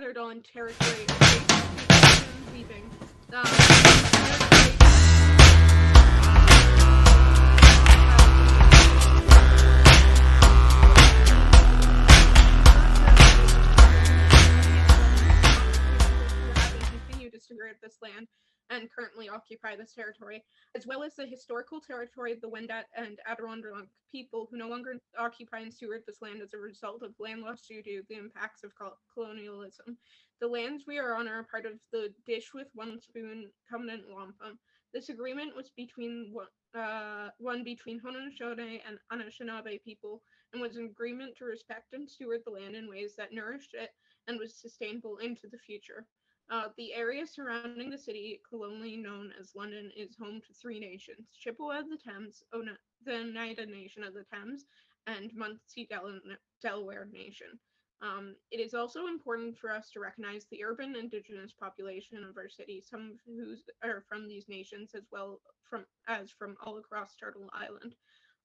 gathered on territory leaving. Territory continue to steward this land and currently occupy this territory, as well as the historical territory of the Wendat and Adirondack people who no longer occupy and steward this land as a result of land loss due to the impacts of colonialism. The lands we are on are part of the Dish with One Spoon Covenant Wampum. This agreement was one between Haudenosaunee and Anishinaabe people, and was an agreement to respect and steward the land in ways that nourished it and was sustainable into the future. The area surrounding the city, colonially known as London, is home to three nations: Chippewa of the Thames, the Oneida Nation of the Thames, and Munsee Delaware Nation. It is also important for us to recognize the urban indigenous population of our city, some of whose are from these nations, as well from all across Turtle Island.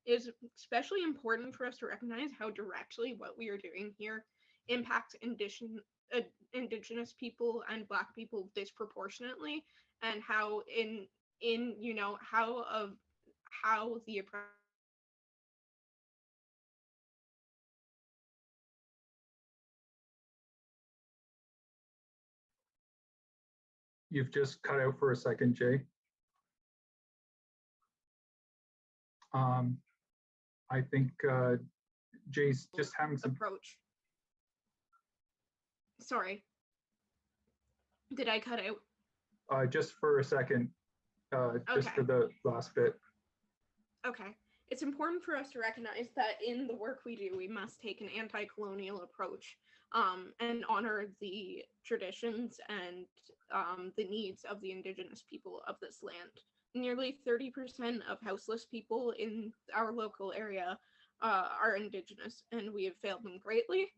It is especially important for us to recognize how directly what we are doing here impacts indigenous people and Black people disproportionately, and how how the You've just cut out for a second, Jay. I think Jay's just having some approach. Sorry. Did I cut out? just for a second, just for the last bit. Okay. It's important for us to recognize that in the work we do, we must take an anti-colonial approach, and honor the traditions and the needs of the indigenous people of this land. Nearly 30% of houseless people in our local area are indigenous, and we have failed them greatly.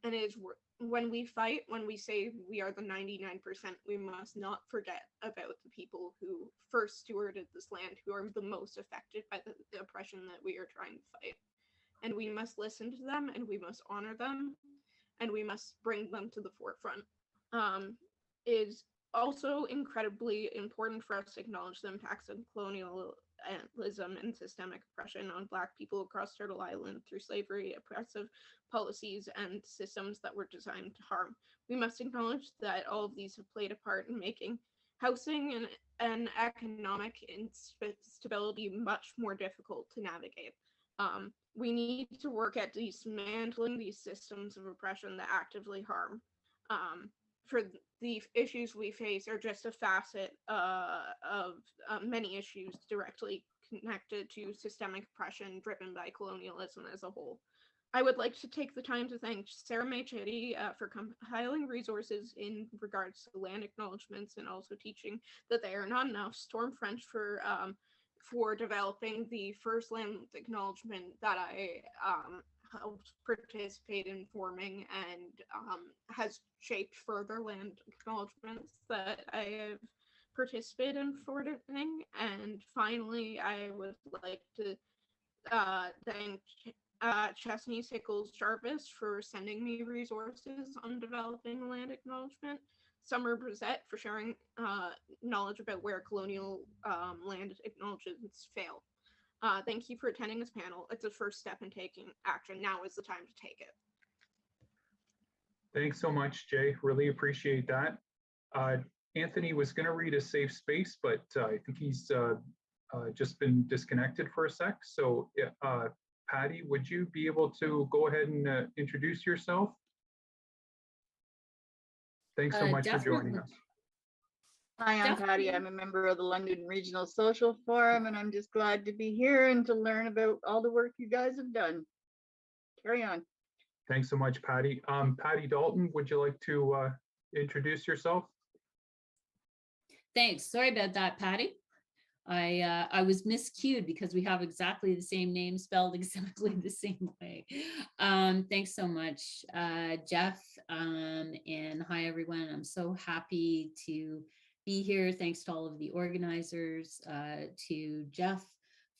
And it is when we fight, when we say we are the 99%, we must not forget about the people who first stewarded this land, who are the most affected by the oppression that we are trying to fight. And we must listen to them, and we must honor them, and we must bring them to the forefront. It is also incredibly important for us to acknowledge the impacts of colonialism and systemic oppression on Black people across Turtle Island through slavery, oppressive policies, and systems that were designed to harm. We must acknowledge that all of these have played a part in making housing and economic instability much more difficult to navigate. We need to work at dismantling these systems of oppression that actively harm. For the issues we face are just a facet of many issues directly connected to systemic oppression driven by colonialism as a whole. I would like to take the time to thank Sarah May Chitty for compiling resources in regards to land acknowledgements, and also teaching that they are not enough. Storm French for developing the first land acknowledgement that I helped participate in forming, and has shaped further land acknowledgements that I have participated in forming. And finally, I would like to thank Chesney Sickles Jarvis for sending me resources on developing land acknowledgement, Summer Brissett for sharing knowledge about where colonial land acknowledgements fail. Thank you for attending this panel. It's a first step in taking action. Now is the time to take it. Thanks so much, Jay. Really appreciate that. Anthony was going to read a safe space, but I think he's just been disconnected for a sec. So Patty, would you be able to go ahead and introduce yourself? Thanks so much for joining us. Hi, I'm Patty. I'm a member of the London Regional Social Forum, and I'm just glad to be here and to learn about all the work you guys have done. Carry on. Thanks so much, Patty. Patty Dalton, would you like to introduce yourself? Thanks. Sorry about that, Patty. I was miscued because we have exactly the same name spelled exactly the same way. Thanks so much, Jeff, and hi everyone. I'm so happy to be here. Thanks to all of the organizers, to Jeff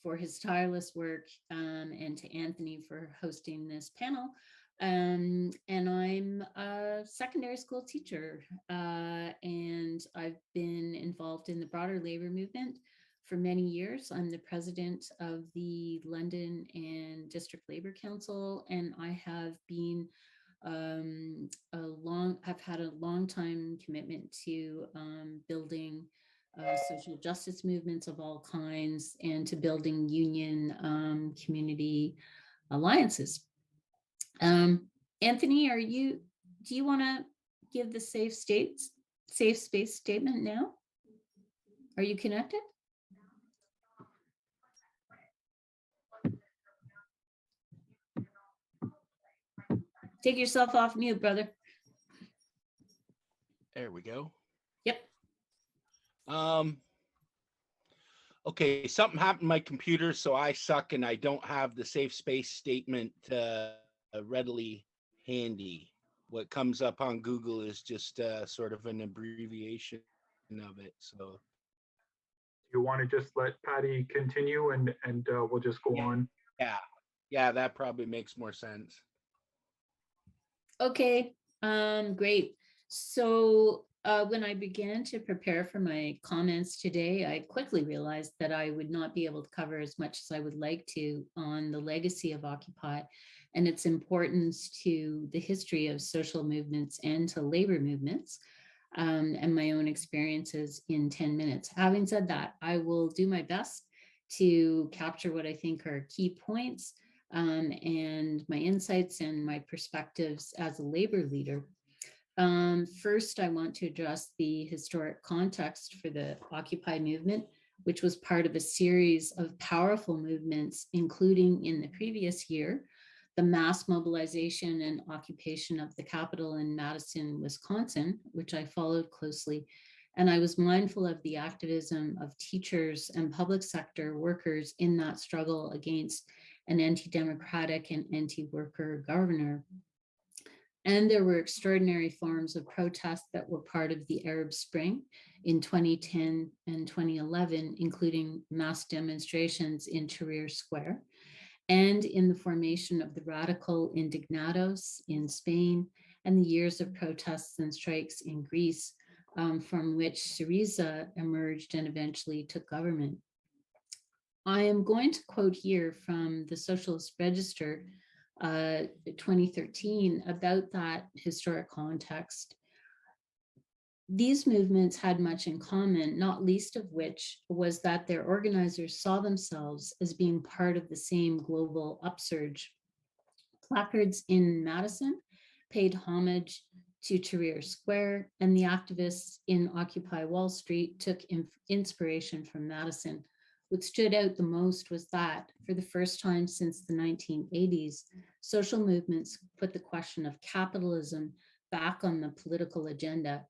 for his tireless work, and to Anthony for hosting this panel. And I'm a secondary school teacher, and I've been involved in the broader labor movement for many years. I'm the president of the London and District Labor Council, and I have been I've had a long time commitment to building social justice movements of all kinds and to building union community alliances. Anthony, do you want to give the safe space statement now? Are you connected? Take yourself off mute, brother. There we go. Yep. Okay, something happened to my computer, so I suck and I don't have the safe space statement readily handy. What comes up on Google is just sort of an abbreviation of it. So You want to just let Patty continue and we'll just go on? yeah, that probably makes more sense. Okay, great. So when I began to prepare for my comments today, I quickly realized that I would not be able to cover as much as I would like to on the legacy of Occupy and its importance to the history of social movements and to labor movements, and my own experiences in 10 minutes. Having said that, I will do my best to capture what I think are key points and my insights and my perspectives as a labor leader. First, I want to address the historic context for the Occupy movement, which was part of a series of powerful movements, including in the previous year, the mass mobilization and occupation of the Capitol in Madison, Wisconsin, which I followed closely. And I was mindful of the activism of teachers and public sector workers in that struggle against an anti-democratic and anti-worker governor. And there were extraordinary forms of protest that were part of the Arab Spring in 2010 and 2011, including mass demonstrations in Tahrir Square, and in the formation of the Radical Indignados in Spain, and the years of protests and strikes in Greece, from which Syriza emerged and eventually took government. I am going to quote here from the Socialist Register 2013 about that historic context. These movements had much in common, not least of which was that their organizers saw themselves as being part of the same global upsurge. Placards in Madison paid homage to Tahrir Square, and the activists in Occupy Wall Street took inspiration from Madison. What stood out the most was that, for the first time since the 1980s, social movements put the question of capitalism back on the political agenda.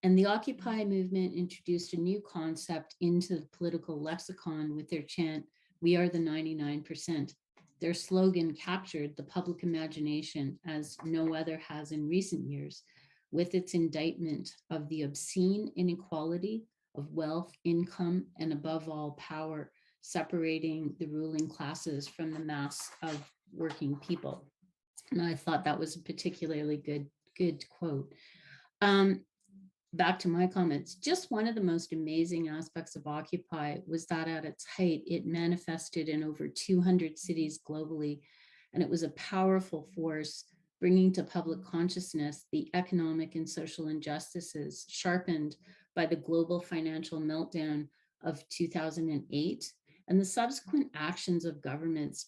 And the Occupy movement introduced a new concept into the political lexicon with their chant, "We are the 99%. Their slogan captured the public imagination as no other has in recent years, with its indictment of the obscene inequality of wealth, income, and above all, power, separating the ruling classes from the mass of working people." And I thought that was a particularly good quote. Back to my comments, just one of the most amazing aspects of Occupy was that at its height, it manifested in over 200 cities globally, and it was a powerful force bringing to public consciousness the economic and social injustices sharpened by the global financial meltdown of 2008 and the subsequent actions of governments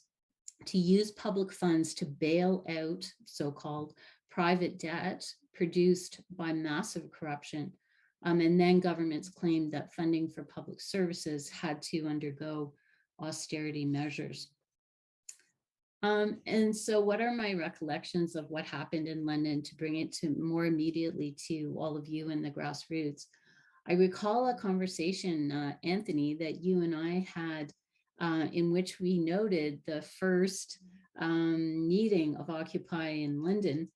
to use public funds to bail out so-called private debt produced by massive corruption. And then governments claimed that funding for public services had to undergo austerity measures. And so what are my recollections of what happened in London to bring it to more immediately to all of you in the grassroots? I recall a conversation, Anthony, that you and I had in which we noted the first meeting of Occupy in London,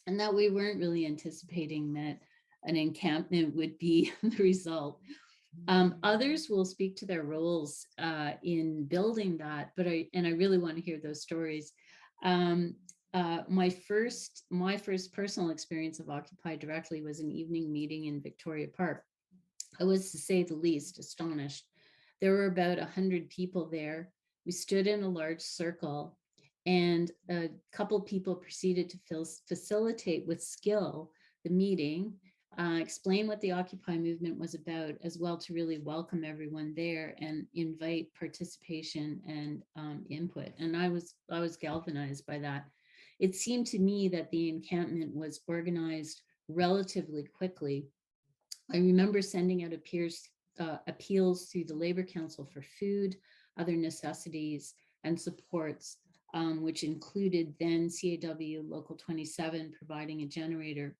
and that we weren't really anticipating that an encampment would be the result. Others will speak to their roles in building that, but I really want to hear those stories. my first personal experience of Occupy directly was an evening meeting in Victoria Park. I was, to say the least, astonished. There were about 100 people there. We stood in a large circle, and a couple people proceeded to facilitate with skill the meeting, explain what the Occupy movement was about, as well to really welcome everyone there and invite participation and input. And I was galvanized by that. It seemed to me that the encampment was organized relatively quickly. I remember sending out appeals to the Labor Council for food, other necessities, and supports, which included then CAW Local 27 providing a generator.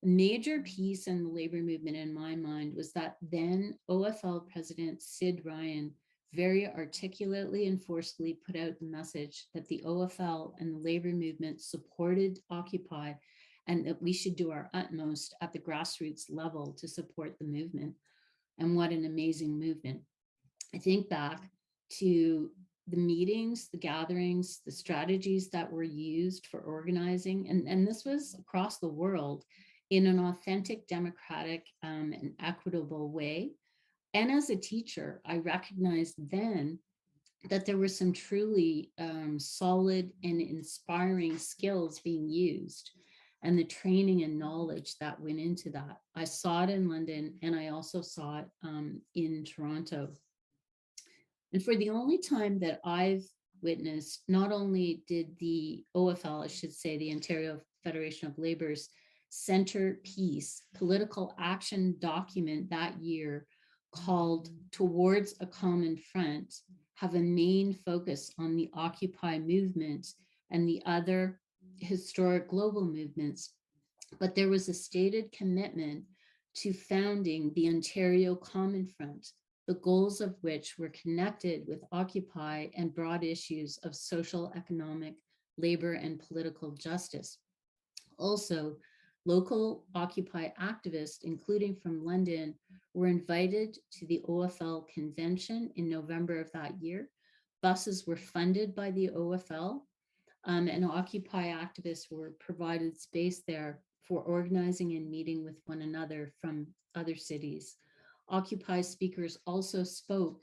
A major piece in the labor movement in my mind was that then OFL President Sid Ryan very articulately and forcefully put out the message that the OFL and the labor movement supported Occupy, and that we should do our utmost at the grassroots level to support the movement. And what an amazing movement. I think back to the meetings, the gatherings, the strategies that were used for organizing, and this was across the world in an authentic, democratic, and equitable way. And as a teacher, I recognized then that there were some truly solid and inspiring skills being used, and the training and knowledge that went into that. I saw it in London, and I also saw it in Toronto. And for the only time that I've witnessed, not only did the OFL, I should say, the Ontario Federation of Labor's centerpiece political action document that year called Towards a Common Front have a main focus on the Occupy movement and the other historic global movements, but there was a stated commitment to founding the Ontario Common Front, the goals of which were connected with Occupy and broad issues of social, economic, labor, and political justice. Also, local Occupy activists, including from London, were invited to the OFL convention in November of that year. Buses were funded by the OFL, and Occupy activists were provided space there for organizing and meeting with one another from other cities. Occupy speakers also spoke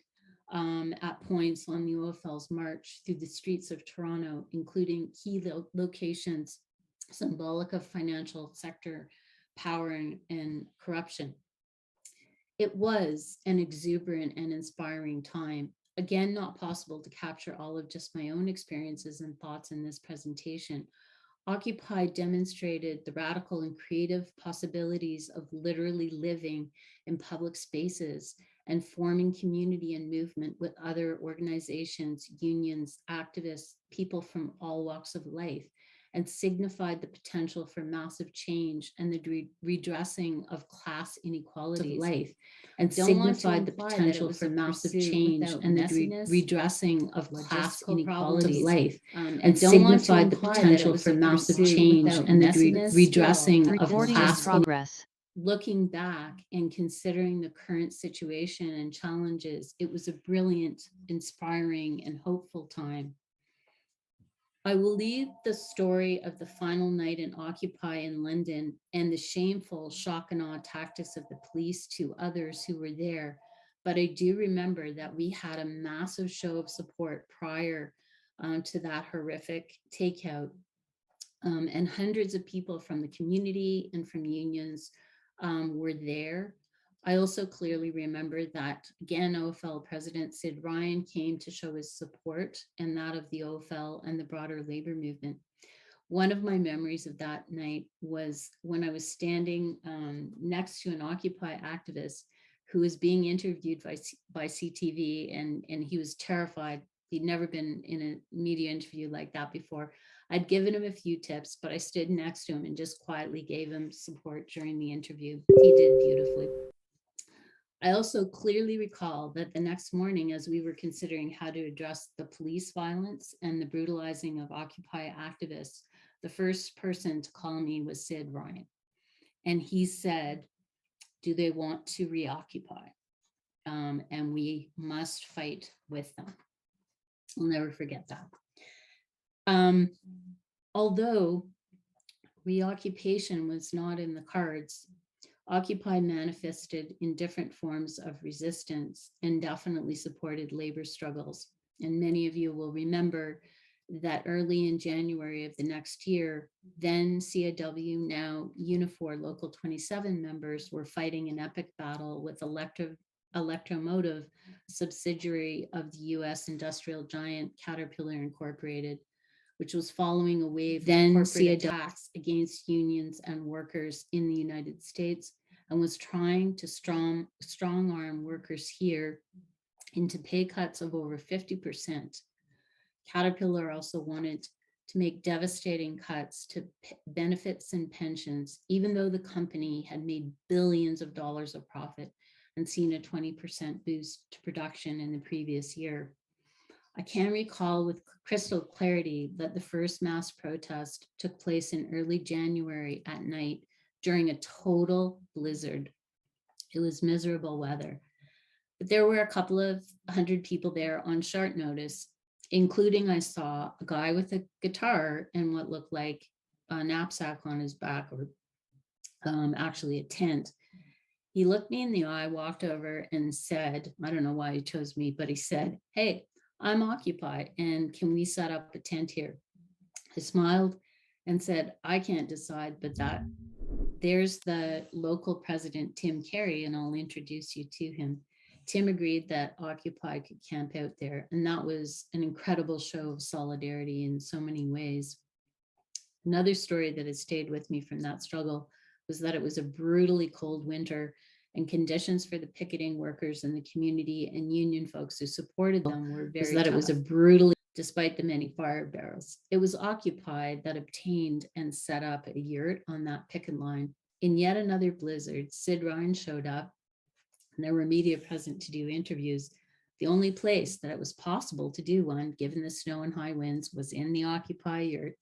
at points on the OFL's march through the streets of Toronto, including key locations symbolic of financial sector power and corruption. It was an exuberant and inspiring time. Again, not possible to capture all of just my own experiences and thoughts in this presentation. Occupy demonstrated the radical and creative possibilities of literally living in public spaces and forming community and movement with other organizations, unions, activists, people from all walks of life, and signified the potential for massive change and the redressing of class inequalities of life, and signified the potential for massive change and the redressing of class inequalities of life, and signified the potential for massive change and the redressing of class progress. Looking back and considering the current situation and challenges, it was a brilliant, inspiring, and hopeful time. I will leave the story of the final night in Occupy in London and the shameful shock and awe tactics of the police to others who were there. But I do remember that we had a massive show of support prior to that horrific takeout. And hundreds of people from the community and from unions were there. I also clearly remember that, again, OFL President Sid Ryan came to show his support and that of the OFL and the broader labor movement. One of my memories of that night was when I was standing next to an Occupy activist who was being interviewed by CTV, and he was terrified. He'd never been in a media interview like that before. I'd given him a few tips, but I stood next to him and just quietly gave him support during the interview. He did beautifully. I also clearly recall that the next morning, as we were considering how to address the police violence and the brutalizing of Occupy activists, the first person to call me was Sid Ryan. And he said, do they want to reoccupy? And we must fight with them. I'll never forget that. Although reoccupation was not in the cards, Occupy manifested in different forms of resistance and definitely supported labor struggles. And many of you will remember that early in January of the next year, then CAW, now Unifor Local 27 members were fighting an epic battle with Electromotive, subsidiary of the US industrial giant Caterpillar Incorporated, which was following a wave then corporate attacks against unions and workers in the United States, and was trying to strong arm workers here into pay cuts of over 50%. Caterpillar also wanted to make devastating cuts to benefits and pensions, even though the company had made billions of dollars of profit and seen a 20% boost to production in the previous year. I can recall with crystal clarity that the first mass protest took place in early January at night during a total blizzard. It was miserable weather, but there were a couple of 100 people there on short notice, including I saw a guy with a guitar and what looked like a knapsack on his back, or actually a tent. He looked me in the eye, walked over and said, I don't know why he chose me, but he said, "Hey, I'm Occupy, and can we set up a tent here?" I smiled and said, "I can't decide, but there's the local president, Tim Carey, and I'll introduce you to him." Tim agreed that Occupy could camp out there, and that was an incredible show of solidarity in so many ways. Another story that has stayed with me from that struggle was that it was a brutally cold winter, and conditions for the picketing workers and the community and union folks who supported them were very tough. It was a brutally, despite the many fire barrels. It was Occupy that obtained and set up a yurt on that picket line. In yet another blizzard, Sid Ryan showed up, and there were media present to do interviews. The only place that it was possible to do one, given the snow and high winds, was in the Occupy yurt,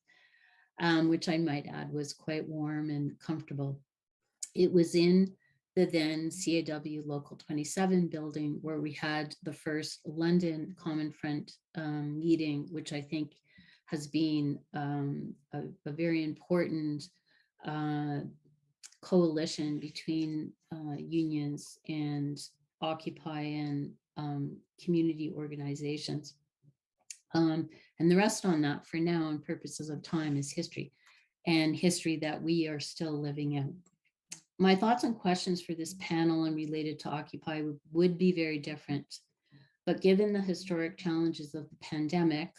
which I might add was quite warm and comfortable. It was in the then CAW Local 27 building where we had the first London Common Front meeting, which I think has been a very important coalition between unions and Occupy and community organizations. And the rest on that for now, on purposes of time, is history, and history that we are still living in. My thoughts and questions for this panel and related to Occupy would be very different, but given the historic challenges of the pandemic,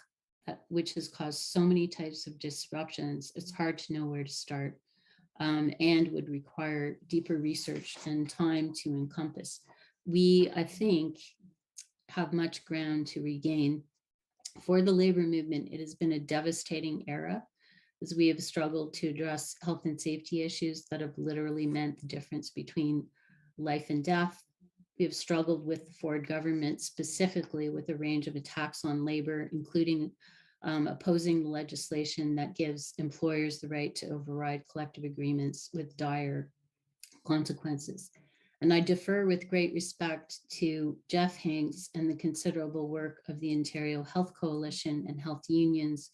which has caused so many types of disruptions, it's hard to know where to start, and would require deeper research and time to encompass. We, I think, have much ground to regain. For the labor movement, it has been a devastating era, as we have struggled to address health and safety issues that have literally meant the difference between life and death. We have struggled with the Ford government, specifically with a range of attacks on labor, including opposing the legislation that gives employers the right to override collective agreements with dire consequences. And I defer with great respect to Jeff Hanks and the considerable work of the Ontario Health Coalition and health unions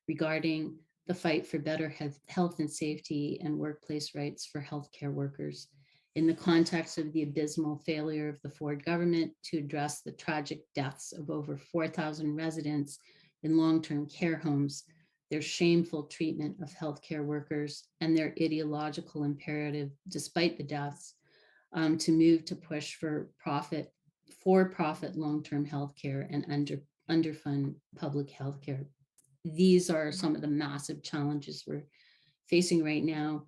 regarding the fight for better health and safety and workplace rights for healthcare workers in the context of the abysmal failure of the Ford government to address the tragic deaths of over 4,000 residents in long-term care homes, their shameful treatment of healthcare workers, and their ideological imperative, despite the deaths, to move to push for for-profit long-term healthcare and underfund public healthcare. These are some of the massive challenges we're facing right now.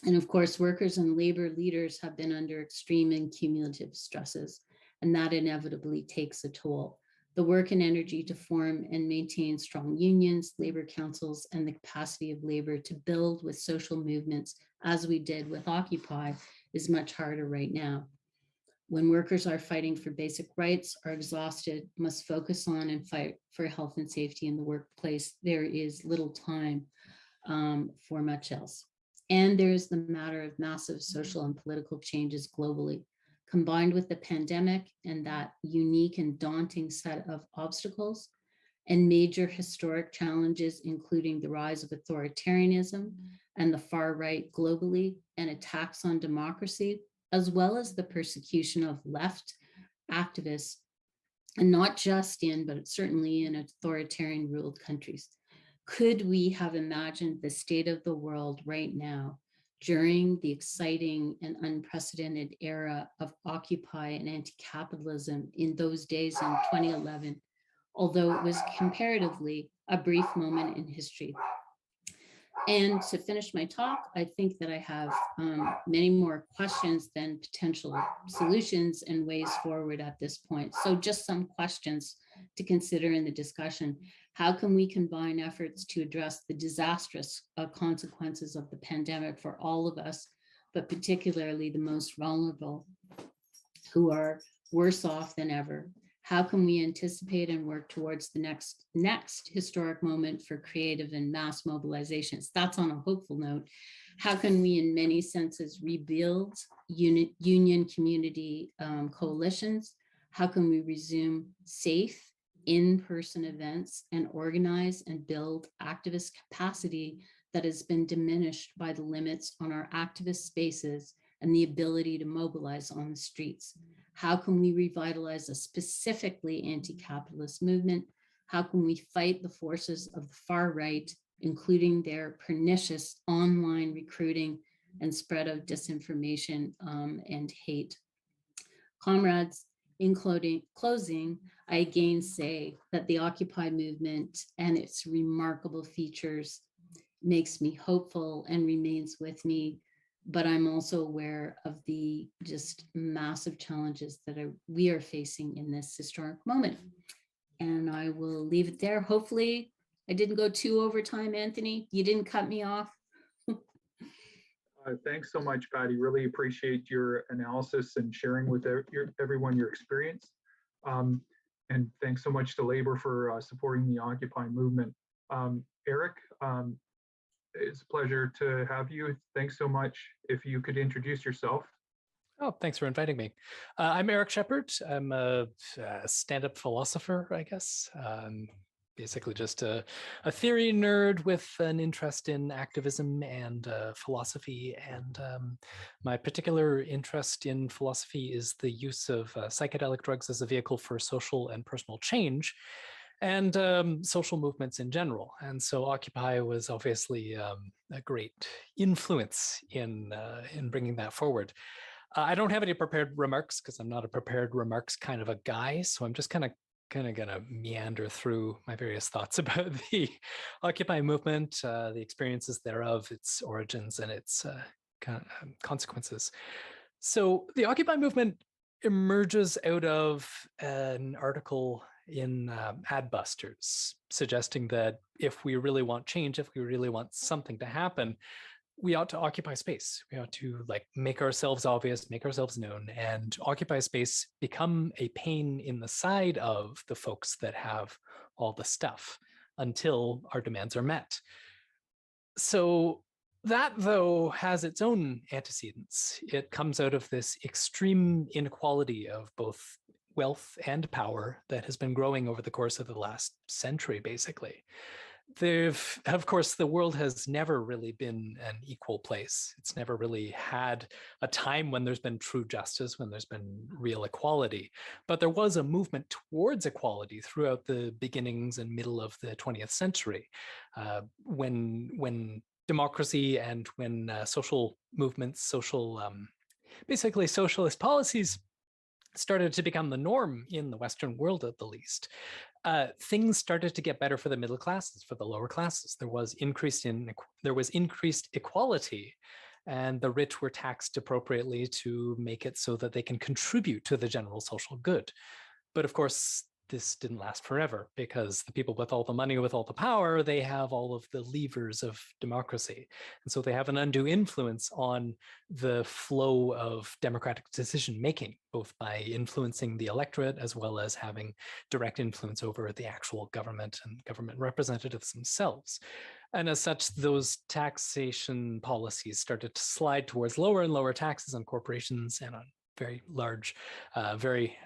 And of course, workers and labor leaders have been under extreme and cumulative stresses, and that inevitably takes a toll. The work and energy to form and maintain strong unions, labor councils, and the capacity of labor to build with social movements, as we did with Occupy, is much harder right now. When workers are fighting for basic rights, are exhausted, must focus on and fight for health and safety in the workplace, there is little time for much else. And there's the matter of massive social and political changes globally, combined with the pandemic and that unique and daunting set of obstacles and major historic challenges, including the rise of authoritarianism and the far right globally, and attacks on democracy, as well as the persecution of left activists, and not just in, but certainly in authoritarian ruled countries. Could we have imagined the state of the world right now during the exciting and unprecedented era of Occupy and anti-capitalism in those days in 2011, although it was comparatively a brief moment in history? And to finish my talk, I think that I have many more questions than potential solutions and ways forward at this point. So just some questions to consider in the discussion. How can we combine efforts to address the disastrous consequences of the pandemic for all of us, but particularly the most vulnerable, who are worse off than ever? How can we anticipate and work towards the next historic moment for creative and mass mobilizations? That's on a hopeful note. How can we, in many senses, rebuild union community coalitions? How can we resume safe in-person events and organize and build activist capacity that has been diminished by the limits on our activist spaces and the ability to mobilize on the streets? How can we revitalize a specifically anti-capitalist movement? How can we fight the forces of the far right, including their pernicious online recruiting and spread of disinformation and hate? Comrades, in closing, I again say that the Occupy movement and its remarkable features makes me hopeful and remains with me, but I'm also aware of the just massive challenges that we are facing in this historic moment. And I will leave it there. Hopefully I didn't go too over time, Anthony. You didn't cut me off. Thanks so much, Patty. Really appreciate your analysis and sharing with everyone your experience. And thanks so much to Labor for supporting the Occupy movement. Eric, it's a pleasure to have you. Thanks so much. If you could introduce yourself. Oh, thanks for inviting me. I'm Eric Shepard. I'm a stand-up philosopher, I guess. Basically just a theory nerd with an interest in activism and philosophy. And my particular interest in philosophy is the use of psychedelic drugs as a vehicle for social and personal change, and social movements in general. And so Occupy was obviously a great influence in bringing that forward. I don't have any prepared remarks because I'm not a prepared remarks kind of a guy. So I'm just kind of gonna meander through my various thoughts about the Occupy movement, the experiences thereof, its origins, and its consequences. So the Occupy movement emerges out of an article in Adbusters suggesting that if we really want change, if we really want something to happen, we ought to occupy space. We ought to make ourselves obvious, make ourselves known, and occupy space, become a pain in the side of the folks that have all the stuff until our demands are met. So that, though, has its own antecedents. It comes out of this extreme inequality of both wealth and power that has been growing over the course of the last century, basically. Of course, the world has never really been an equal place. It's never really had a time when there's been true justice, when there's been real equality. But there was a movement towards equality throughout the beginnings and middle of the 20th century, when democracy and when social movements, basically socialist policies started to become the norm in the Western world, at the least. Things started to get better for the middle classes, for the lower classes. There was increased equality, and the rich were taxed appropriately to make it so that they can contribute to the general social good. But of course, this didn't last forever, because the people with all the money, with all the power, they have all of the levers of democracy. And so they have an undue influence on the flow of democratic decision making, both by influencing the electorate as well as having direct influence over the actual government and government representatives themselves. And as such, those taxation policies started to slide towards lower and lower taxes on corporations and on very large, very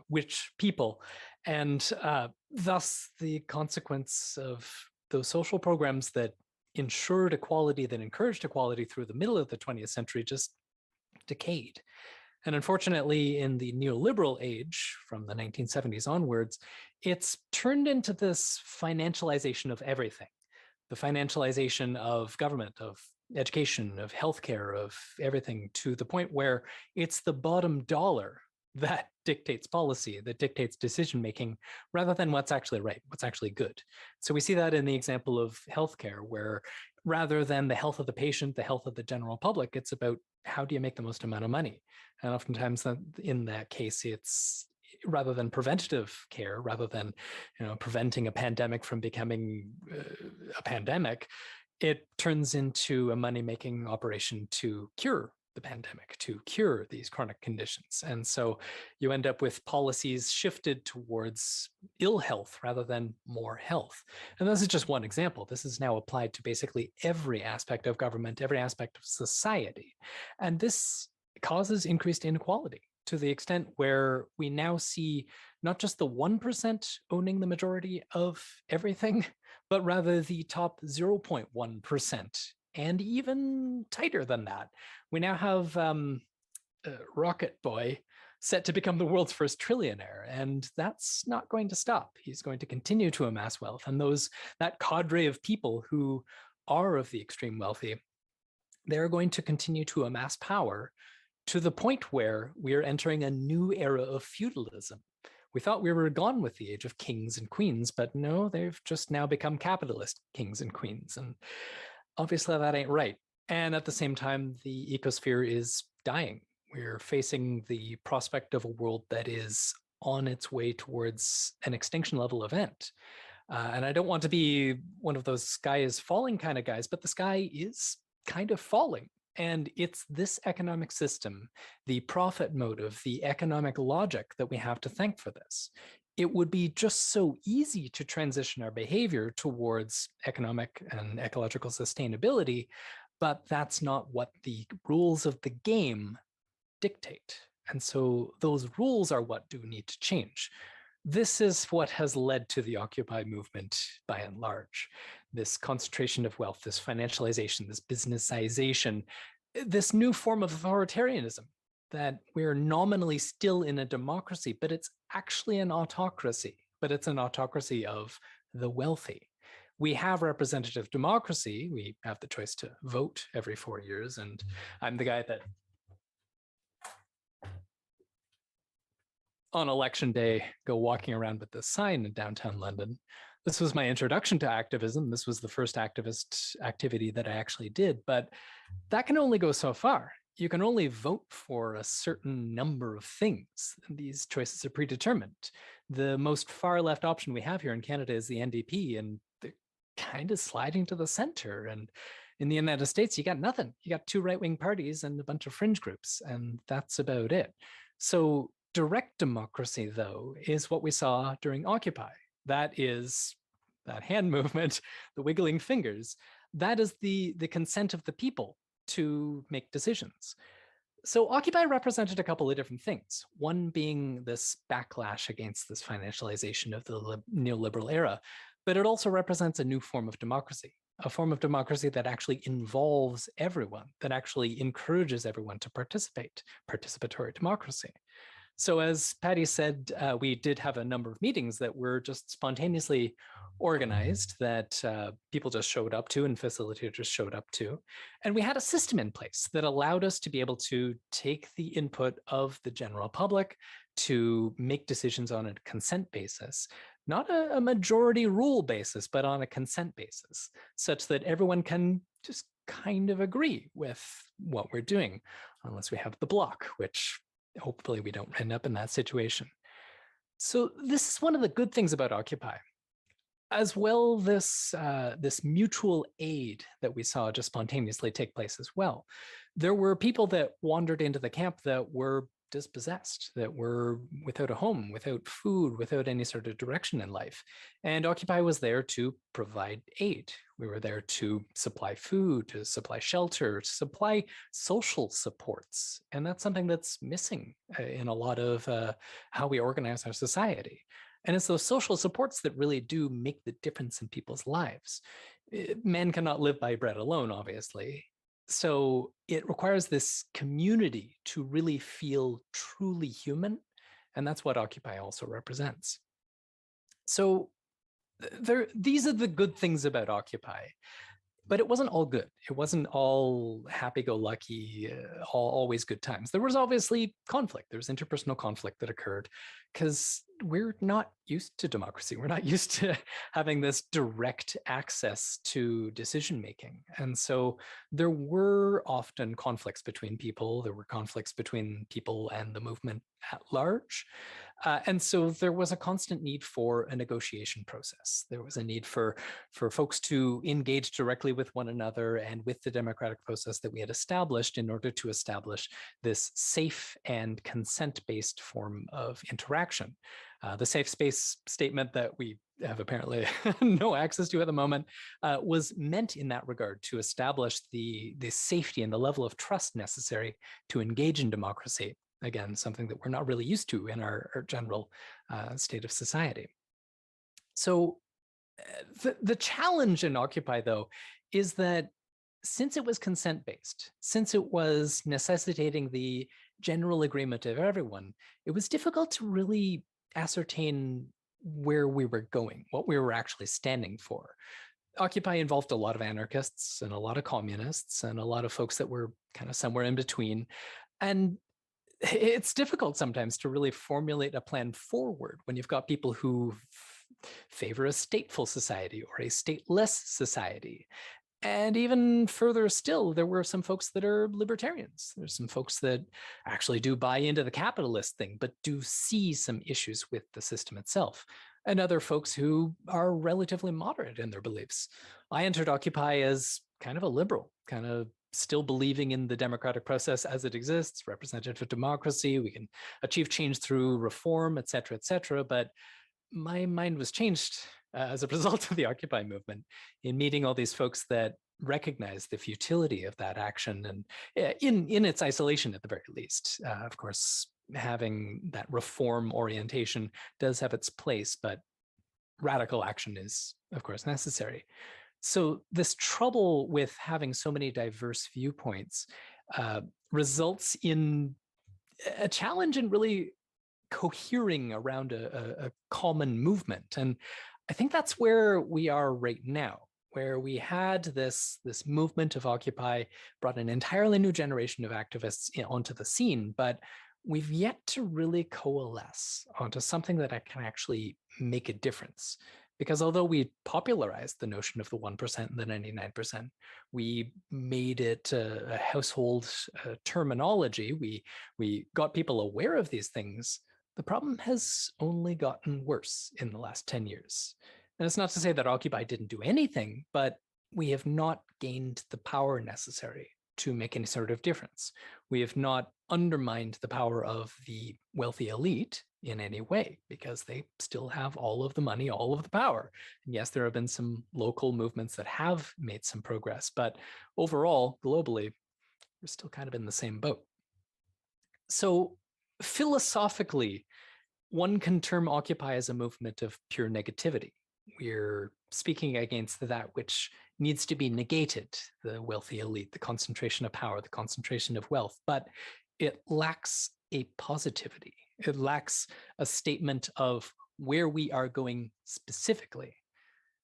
rich people. And thus, the consequence of those social programs that ensured equality, that encouraged equality through the middle of the 20th century just decayed. And unfortunately, in the neoliberal age from the 1970s onwards, it's turned into this financialization of everything. The financialization of government, of education, of healthcare, of everything, to the point where it's the bottom dollar that dictates policy, that dictates decision making, rather than what's actually right, what's actually good. So we see that in the example of healthcare, where rather than the health of the patient, the health of the general public, it's about how do you make the most amount of money. And oftentimes in that case, it's rather than preventative care, rather than preventing a pandemic from becoming a pandemic, it turns into a money-making operation to cure the pandemic, to cure these chronic conditions. And so you end up with policies shifted towards ill health rather than more health. And this is just one example. This is now applied to basically every aspect of government, every aspect of society. And this causes increased inequality to the extent where we now see not just the 1% owning the majority of everything, but rather the top 0.1%, and even tighter than that. We now have Rocket Boy set to become the world's first trillionaire, and that's not going to stop. He's going to continue to amass wealth, and that cadre of people who are of the extreme wealthy, they're going to continue to amass power to the point where we are entering a new era of feudalism. We thought we were gone with the age of kings and queens, but no, they've just now become capitalist kings and queens. And obviously that ain't right. And at the same time, the ecosphere is dying. We're facing the prospect of a world that is on its way towards an extinction level event. And I don't want to be one of those sky is falling kind of guys, but the sky is kind of falling. And it's this economic system, the profit motive, the economic logic that we have to thank for this. It would be just so easy to transition our behavior towards economic and ecological sustainability, but that's not what the rules of the game dictate. And so those rules are what do need to change. This is what has led to the Occupy movement by and large. This concentration of wealth, this financialization, this businessization, this new form of authoritarianism, that we're nominally still in a democracy, but it's actually an autocracy, but it's an autocracy of the wealthy. We have representative democracy. We have the choice to vote every 4 years. And I'm the guy that on election day, go walking around with this sign in downtown London. This was my introduction to activism. This was the first activist activity that I actually did, but that can only go so far. You can only vote for a certain number of things. And these choices are predetermined. The most far left option we have here in Canada is the NDP, and they're kind of sliding to the center. And in the United States, you got nothing. You got 2 right-wing parties and a bunch of fringe groups, and that's about it. So direct democracy, though, is what we saw during Occupy. That is that hand movement, the wiggling fingers. That is the consent of the people to make decisions. So Occupy represented a couple of different things. One being this backlash against this financialization of the neoliberal era, but it also represents a new form of democracy, a form of democracy that actually involves everyone, that actually encourages everyone to participate, participatory democracy. So as Patty said, we did have a number of meetings that were just spontaneously organized, that people just showed up to and facilitators showed up to. And we had a system in place that allowed us to be able to take the input of the general public to make decisions on a consent basis, not a majority rule basis, but on a consent basis, such that everyone can just kind of agree with what we're doing, unless we have the block, which hopefully we don't end up in that situation. So this is one of the good things about Occupy. As well, this mutual aid that we saw just spontaneously take place as well. There were people that wandered into the camp that were dispossessed, that were without a home, without food, without any sort of direction in life. And Occupy was there to provide aid. We were there to supply food, to supply shelter, to supply social supports. And that's something that's missing in a lot of how we organize our society. And it's those social supports that really do make the difference in people's lives. Men cannot live by bread alone, obviously. So it requires this community to really feel truly human. And that's what Occupy also represents. So these are the good things about Occupy. But it wasn't all good. It wasn't all happy-go-lucky, always good times. There was obviously conflict. There was interpersonal conflict that occurred because we're not used to democracy. We're not used to having this direct access to decision-making. And so there were often conflicts between people. There were conflicts between people and the movement at large. And so there was a constant need for a negotiation process. There was a need for folks to engage directly with one another and with the democratic process that we had established in order to establish this safe and consent-based form of interaction. The safe space statement that we have apparently no access to at the moment was meant in that regard to establish the safety and the level of trust necessary to engage in democracy. Again, something that we're not really used to in our general state of society. So the challenge in Occupy, though, is that since it was consent-based, since it was necessitating the general agreement of everyone, it was difficult to really ascertain where we were going, what we were actually standing for. Occupy involved a lot of anarchists and a lot of communists and a lot of folks that were kind of somewhere in between. And it's difficult sometimes to really formulate a plan forward when you've got people who favor a stateful society or a stateless society. And even further still, there were some folks that are libertarians. There's some folks that actually do buy into the capitalist thing, but do see some issues with the system itself. And other folks who are relatively moderate in their beliefs. I entered Occupy as kind of a liberal, kind of still believing in the democratic process as it exists, representative democracy, we can achieve change through reform, et cetera, but my mind was changed as a result of the Occupy movement in meeting all these folks that recognize the futility of that action and in its isolation at the very least. Of course, having that reform orientation does have its place, but radical action is, of course, necessary. So this trouble with having so many diverse viewpoints results in a challenge in really cohering around a common movement. And I think that's where we are right now, where we had this movement of Occupy brought an entirely new generation of activists onto the scene, but we've yet to really coalesce onto something that can actually make a difference. Because although we popularized the notion of the 1% and the 99%, we made it a household terminology. We got people aware of these things. The problem has only gotten worse in the last 10 years. And it's not to say that Occupy didn't do anything, but we have not gained the power necessary to make any sort of difference. We have not undermined the power of the wealthy elite in any way, because they still have all of the money, all of the power. And yes, there have been some local movements that have made some progress, but overall, globally, we're still kind of in the same boat. So philosophically, one can term Occupy as a movement of pure negativity. We're speaking against that which needs to be negated, the wealthy elite, the concentration of power, the concentration of wealth, but it lacks a positivity. It lacks a statement of where we are going specifically.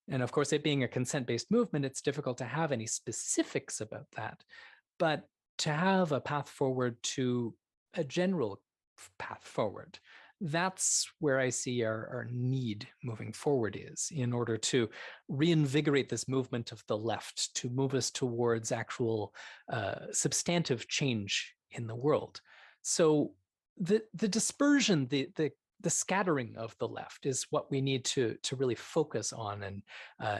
And of course, it being a consent-based movement, it's difficult to have any specifics about that. But to have a path forward to a general path forward, that's where I see our need moving forward is, in order to reinvigorate this movement of the left, to move us towards actual substantive change in the world. So the dispersion, the the scattering of the left is what we need to really focus on, and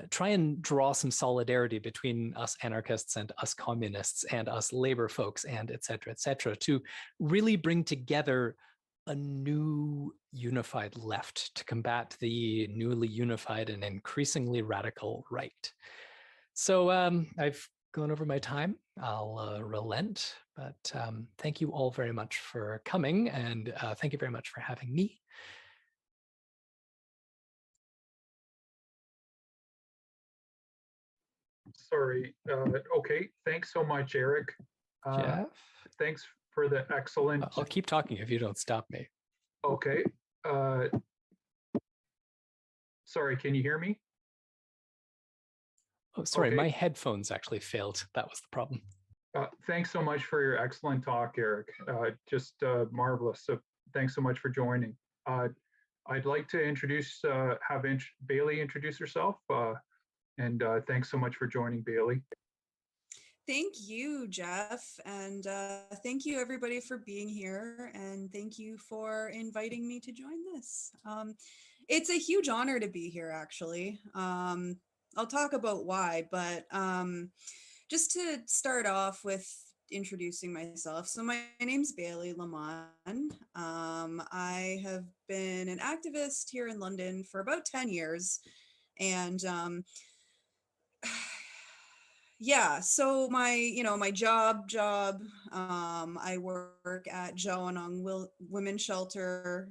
try and draw some solidarity between us anarchists and us communists and us labor folks and et cetera, to really bring together a new unified left to combat the newly unified and increasingly radical right. So I've gone over my time. I'll relent, but thank you all very much for coming, and thank you very much for having me. Sorry. Okay. Thanks so much, Eric. Jeff? Thanks for the excellent. I'll keep talking if you don't stop me. Okay. Sorry, can you hear me? Oh, sorry, Okay. my headphones actually failed. That was the problem. Thanks so much for your excellent talk, Eric. Just marvelous. So thanks so much for joining. I'd like to have Bailey introduce herself. And thanks so much for joining, Bailey. Thank you, Jeff, and thank you everybody for being here, and thank you for inviting me to join this. It's a huge honor to be here, actually. I'll talk about why, but just to start off with introducing myself. So my name's Bailey Lamont. I have been an activist here in London for about 10 years, and yeah, so my job, I work at Joanong Women's Shelter,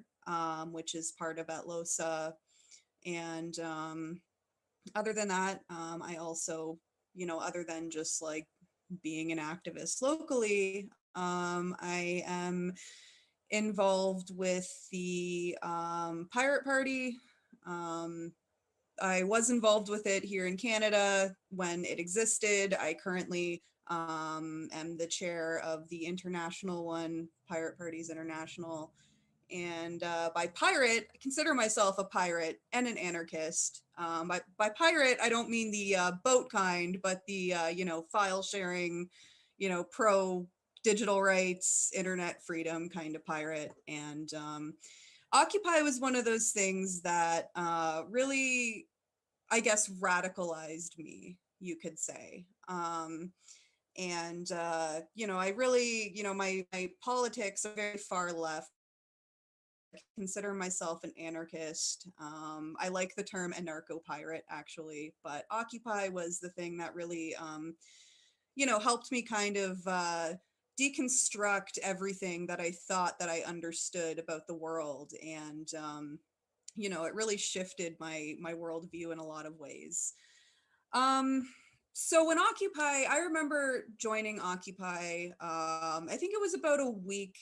which is part of Atlosa. And other than that, I also, other than just like being an activist locally, I am involved with the Pirate Party. I was involved with it here in Canada when it existed. I currently am the chair of the international one, Pirate Parties International. And by pirate, I consider myself a pirate and an anarchist. By pirate, I don't mean the boat kind, but the, file sharing, pro digital rights, internet freedom kind of pirate. And Occupy was one of those things that really, I guess, radicalized me, you could say. I really, my politics are very far left. I consider myself an anarchist. I like the term anarcho-pirate, actually, but Occupy was the thing that really, helped me kind of deconstruct everything that I thought that I understood about the world. And, it really shifted my worldview in a lot of ways. So when Occupy, I remember joining Occupy, I think it was about a week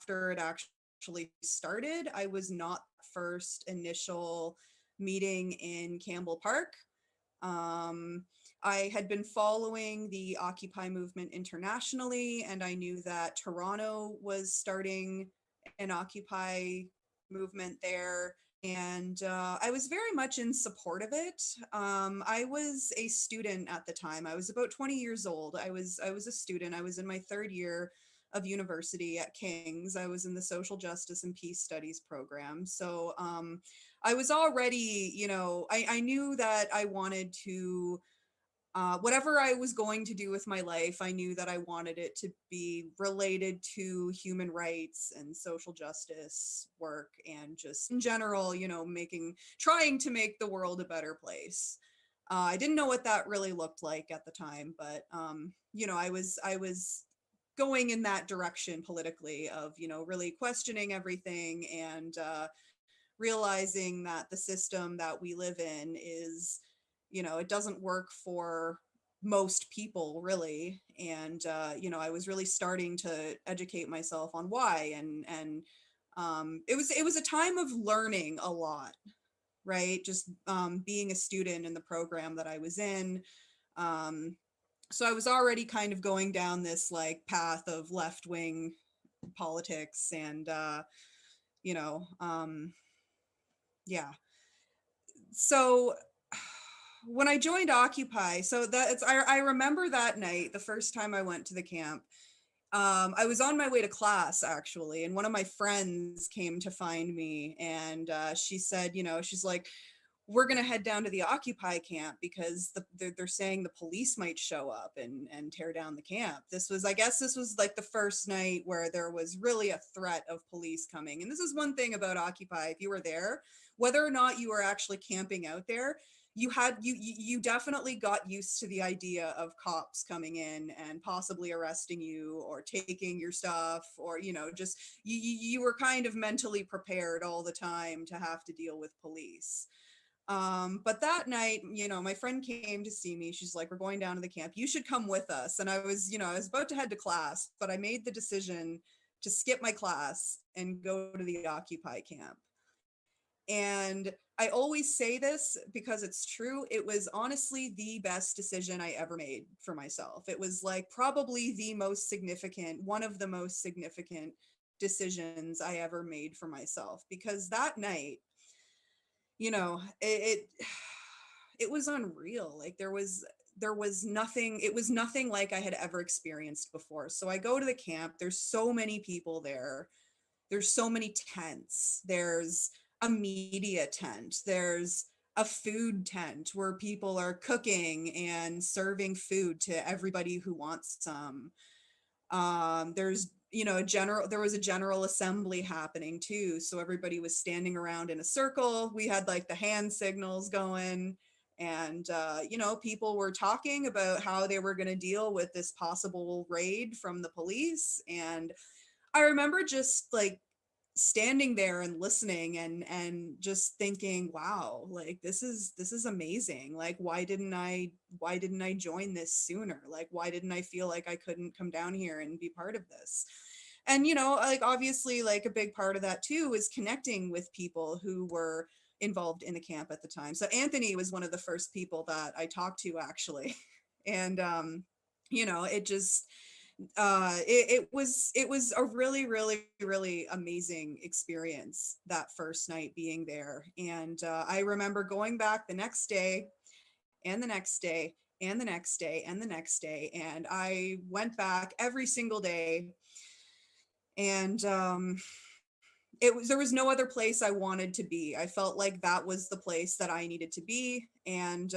after it actually started. I was not the first initial meeting in Campbell Park. I had been following the Occupy movement internationally, and I knew that Toronto was starting an Occupy movement there. And I was very much in support of it. I was a student at the time. I was about 20 years old. I was a student. I was in my third year of university at King's. I was in the Social Justice and Peace Studies program. So I was already, I knew that I wanted to, whatever I was going to do with my life, I knew that I wanted it to be related to human rights and social justice work, and just in general, trying to make the world a better place. I didn't know what that really looked like at the time, but I was going in that direction politically of, really questioning everything, and realizing that the system that we live in is, it doesn't work for most people really. And, I was really starting to educate myself on why. And it was a time of learning a lot, right? Just being a student in the program that I was in. So I was already kind of going down this like path of left-wing politics, and, yeah. So when I joined Occupy, so I remember that night, the first time I went to the camp, I was on my way to class actually, and one of my friends came to find me, and she said, you know, she's like, we're going to head down to the Occupy camp because they're saying the police might show up and tear down the camp. This was, I guess this was like the first night where there was really a threat of police coming. And this is one thing about Occupy, if you were there, whether or not you were actually camping out there, you definitely got used to the idea of cops coming in and possibly arresting you or taking your stuff, or, you know, just you were kind of mentally prepared all the time to have to deal with police. But that night, you know, my friend came to see me. She's like, we're going down to the camp. You should come with us. And I was, you know, I was about to head to class, but I made the decision to skip my class and go to the Occupy camp. And I always say this because it's true. It was honestly the best decision I ever made for myself. It was like probably the most significant, one of the most significant decisions I ever made for myself, because that night, you know, it was unreal. Like there was nothing, it was nothing like I had ever experienced before. So I go to the camp, there's so many people there. There's so many tents. There's a media tent. There's a food tent where people are cooking and serving food to everybody who wants some. There's, you know, there was a general assembly happening too. So everybody was standing around in a circle. We had like the hand signals going, and, you know, people were talking about how they were going to deal with this possible raid from the police. And I remember just like standing there and listening and just thinking, wow, like this is amazing. Like why didn't I join this sooner? Like why didn't I feel like I couldn't come down here and be part of this? And, you know, like obviously like a big part of that too is connecting with people who were involved in the camp at the time. So Anthony was one of the first people that I talked to actually. And you know, it just it was a really amazing experience that first night being there. And I remember going back the next day and the next day and the next day and the next day, and I went back every single day. And there was no other place I wanted to be. I felt like that was the place that I needed to be. And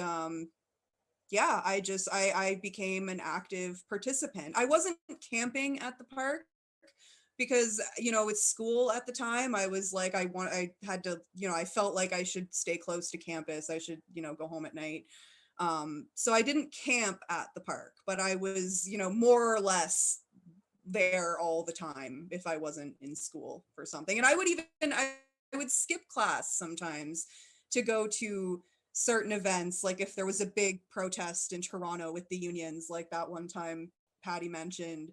yeah, I became an active participant. I wasn't camping at the park because, you know, with school at the time, I was like, I had to, you know, I felt like I should stay close to campus. I should, you know, go home at night. So I didn't camp at the park, but I was, you know, more or less there all the time if I wasn't in school for something. And I would skip class sometimes to go to certain events, like if there was a big protest in Toronto with the unions, like that one time Patty mentioned,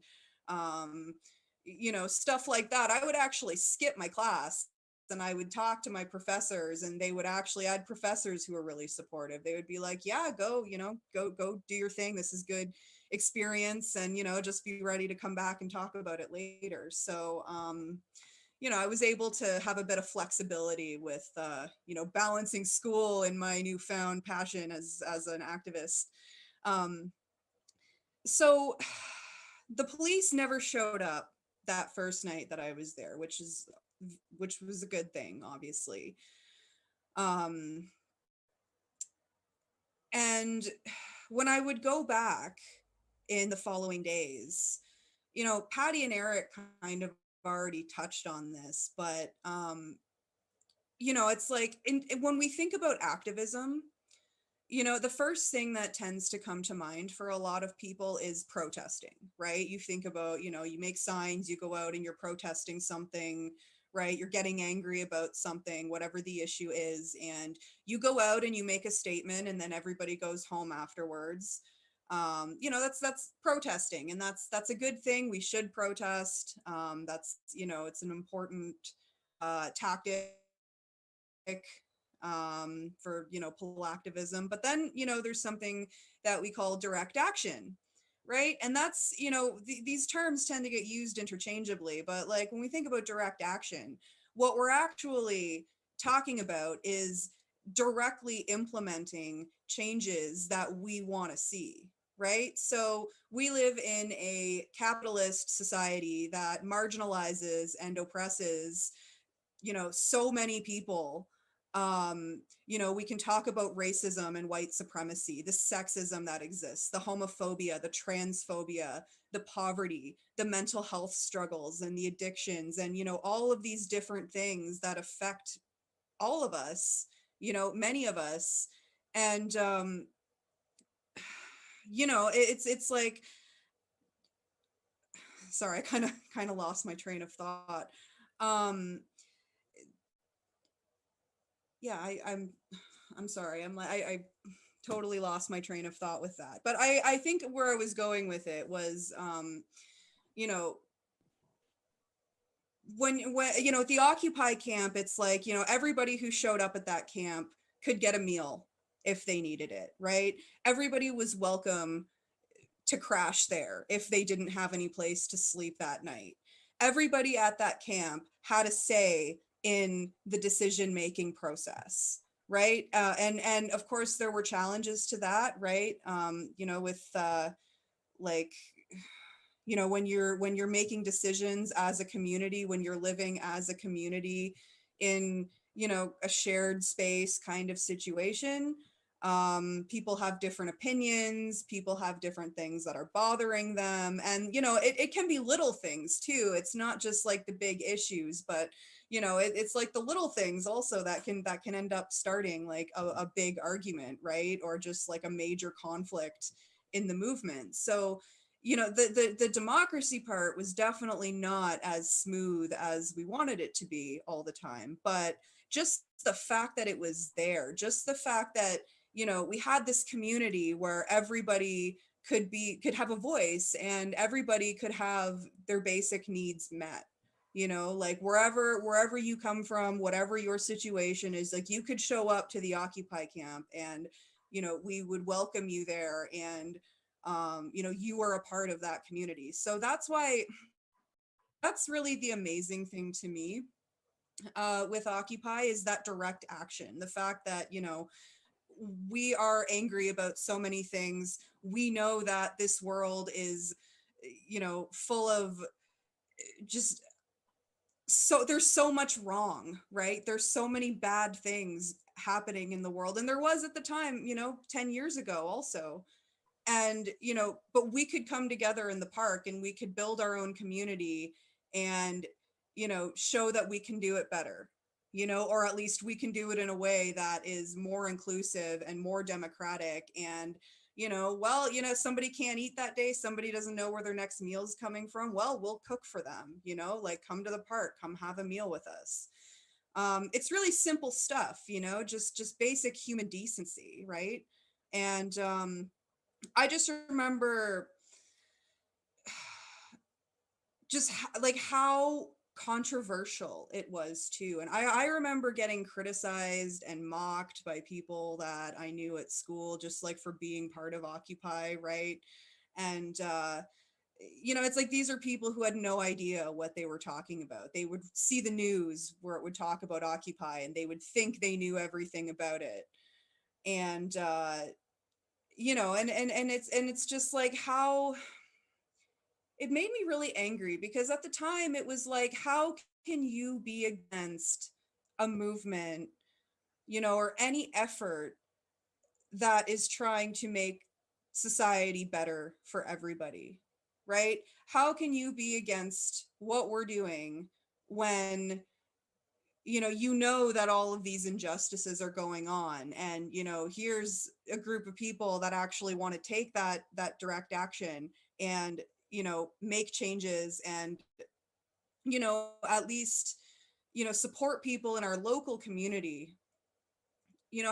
you know, stuff like that. I would actually skip my class and I would talk to my professors, and they would actually, I had professors who were really supportive. They would be like, yeah, go, you know, go do your thing. This is good experience, and, you know, just be ready to come back and talk about it later. So you know, I was able to have a bit of flexibility with, you know, balancing school and my newfound passion as an activist. So the police never showed up that first night that I was there, which was a good thing, obviously. And when I would go back in the following days, you know, Patty and Eric kind of already touched on this, but you know, it's like when we think about activism, you know, the first thing that tends to come to mind for a lot of people is protesting, right? You think about, you know, you make signs, you go out and you're protesting something, right? You're getting angry about something, whatever the issue is, and you go out and you make a statement, and then everybody goes home afterwards. You know, that's protesting, and that's a good thing. We should protest. That's, you know, it's an important tactic for, you know, political activism. But then, you know, there's something that we call direct action, right? And that's, you know, these terms tend to get used interchangeably, but like when we think about direct action, what we're actually talking about is directly implementing changes that we want to see, right? So we live in a capitalist society that marginalizes and oppresses, so many people. We can talk about racism and white supremacy, the sexism that exists, the homophobia, the transphobia, the poverty, the mental health struggles and the addictions, and, all of these different things that affect all of us, many of us. And, it's like, sorry, I kind of lost my train of thought. Um, yeah, I'm sorry. I totally lost my train of thought with that. But I think where I was going with it was, you know, when at the Occupy camp, it's like, everybody who showed up at that camp could get a meal if they needed it, right? Everybody was welcome to crash there if they didn't have any place to sleep that night. Everybody at that camp had a say in the decision making process, right? And of course there were challenges to that, right? With like, when you're making decisions as a community, when you're living as a community in, a shared space kind of situation, people have different opinions, people have different things that are bothering them, and it can be little things too. It's not just like the big issues, but it's like the little things also that can end up starting like a big argument, right? Or just like a major conflict in the movement. So the democracy part was definitely not as smooth as we wanted it to be all the time, but just the fact that it was there, just the fact that we had this community where everybody could have a voice and everybody could have their basic needs met, like wherever you come from, whatever your situation is, like you could show up to the Occupy camp and we would welcome you there, and you are a part of that community. So that's really the amazing thing to me with Occupy, is that direct action. The fact that, we are angry about so many things. We know that this world is, full of just, so there's so much wrong, right? There's so many bad things happening in the world. And there was at the time, 10 years ago also. And but we could come together in the park and we could build our own community and show that we can do it better, or at least we can do it in a way that is more inclusive and more democratic. And somebody can't eat that day, somebody doesn't know where their next meal is coming from, well, we'll cook for them, like come to the park, come have a meal with us. It's really simple stuff, just basic human decency, right? And I just remember just like how controversial it was too. And I remember getting criticized and mocked by people that I knew at school, just like for being part of Occupy, right? And it's like these are people who had no idea what they were talking about. They would see the news where it would talk about Occupy and they would think they knew everything about it. And it's just like how it made me really angry, because at the time it was like, how can you be against a movement, or any effort that is trying to make society better for everybody, right? How can you be against what we're doing when that all of these injustices are going on, and here's a group of people that actually want to take that direct action and make changes and at least support people in our local community.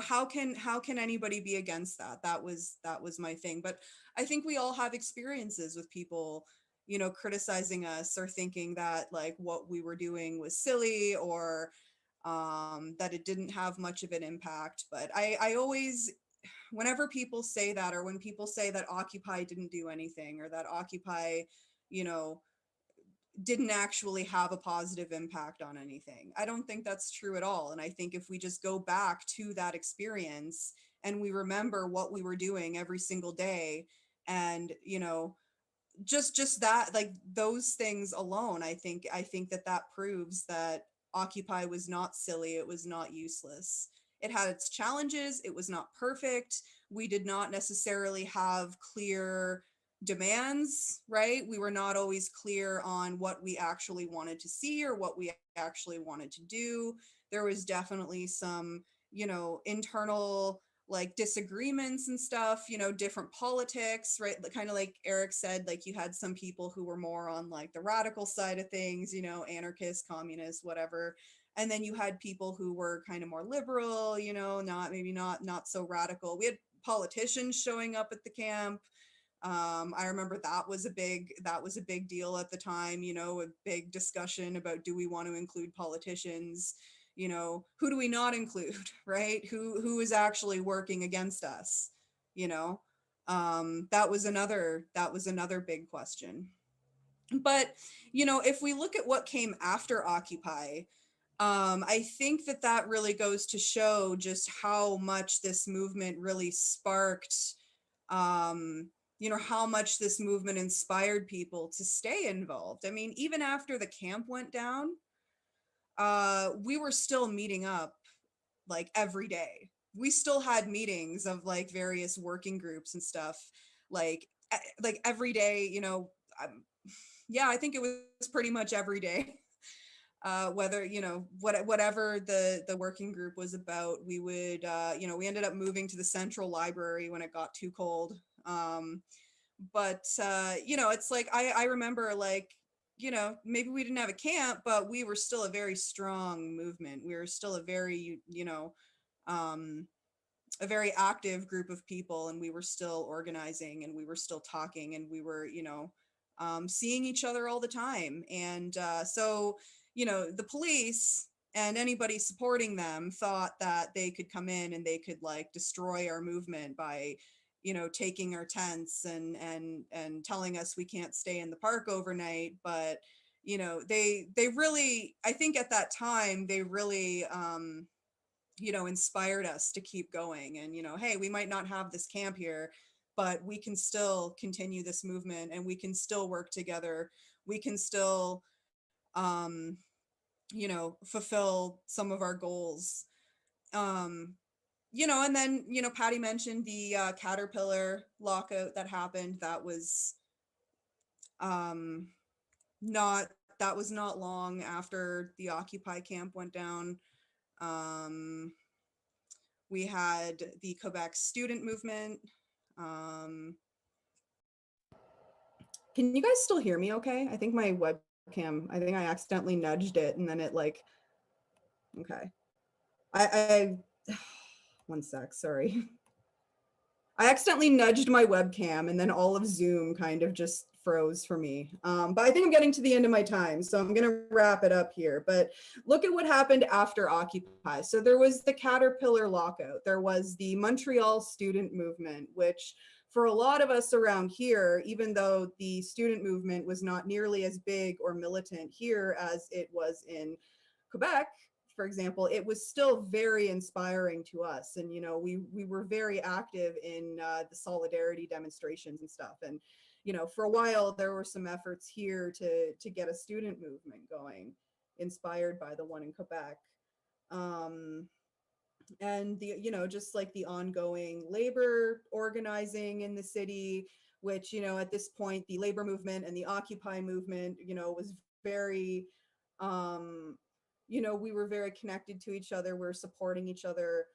How can anybody be against that? That was my thing. But I think we all have experiences with people criticizing us or thinking that like what we were doing was silly, or that it didn't have much of an impact. But I always, whenever people say that, or when people say that Occupy didn't do anything, or that Occupy, didn't actually have a positive impact on anything, I don't think that's true at all. And I think if we just go back to that experience and we remember what we were doing every single day, And, you know, just that, like those things alone, I think that proves that Occupy was not silly, it was not useless. It had its challenges, it was not perfect. We did not necessarily have clear demands, right? We were not always clear on what we actually wanted to see or what we actually wanted to do. There was definitely some, you know, internal like disagreements and stuff, you know, different politics, right? Kind of like Eric said, like you had some people who were more on like the radical side of things, you know, anarchists, communists, whatever. And then you had people who were kind of more liberal, you know, not so radical. We had politicians showing up at the camp. I remember that was a big deal at the time, you know, a big discussion about, do we want to include politicians? You know, who do we not include, right? Who is actually working against us? You know, that was another big question. But, you know, if we look at what came after Occupy, I think that really goes to show just how much this movement really sparked, you know, how much this movement inspired people to stay involved. I mean, even after the camp went down, we were still meeting up like every day. We still had meetings of like various working groups and stuff, like like every day, you know. Yeah, I think it was pretty much every day. Whether, you know, whatever the working group was about, we would, you know, we ended up moving to the central library when it got too cold. But you know, it's like I remember, like, you know, maybe we didn't have a camp, but we were still a very strong movement. We were still a very, you know, a very active group of people, and we were still organizing, and we were still talking, and we were, you know, seeing each other all the time. And so, you know, the police and anybody supporting them thought that they could come in and they could like destroy our movement by, you know, taking our tents and telling us we can't stay in the park overnight. But, you know, they really, I think at that time, they really, you know, inspired us to keep going. And, you know, hey, we might not have this camp here, but we can still continue this movement, and we can still work together. We can still, you know, fulfill some of our goals. You know, and then, you know, Patty mentioned the Caterpillar lockout that happened. That was not long after the Occupy camp went down. We had the Quebec student movement. Can you guys still hear me okay? I think my webcam, I think I accidentally nudged it and then it like, okay. I one sec, sorry. I accidentally nudged my webcam and then all of Zoom kind of just froze for me. But I think I'm getting to the end of my time, so I'm gonna wrap it up here. But look at what happened after Occupy. So there was the Caterpillar lockout. There was the Montreal student movement, which for a lot of us around here, even though the student movement was not nearly as big or militant here as it was in Quebec, for example, it was still very inspiring to us. And, you know, we were very active in the solidarity demonstrations and stuff. And, you know, for a while, there were some efforts here to get a student movement going, inspired by the one in Quebec. And the, you know, just like the ongoing labor organizing in the city, which, you know, at this point, the labor movement and the Occupy movement, you know, was very, you know, we were very connected to each other. We're supporting each other.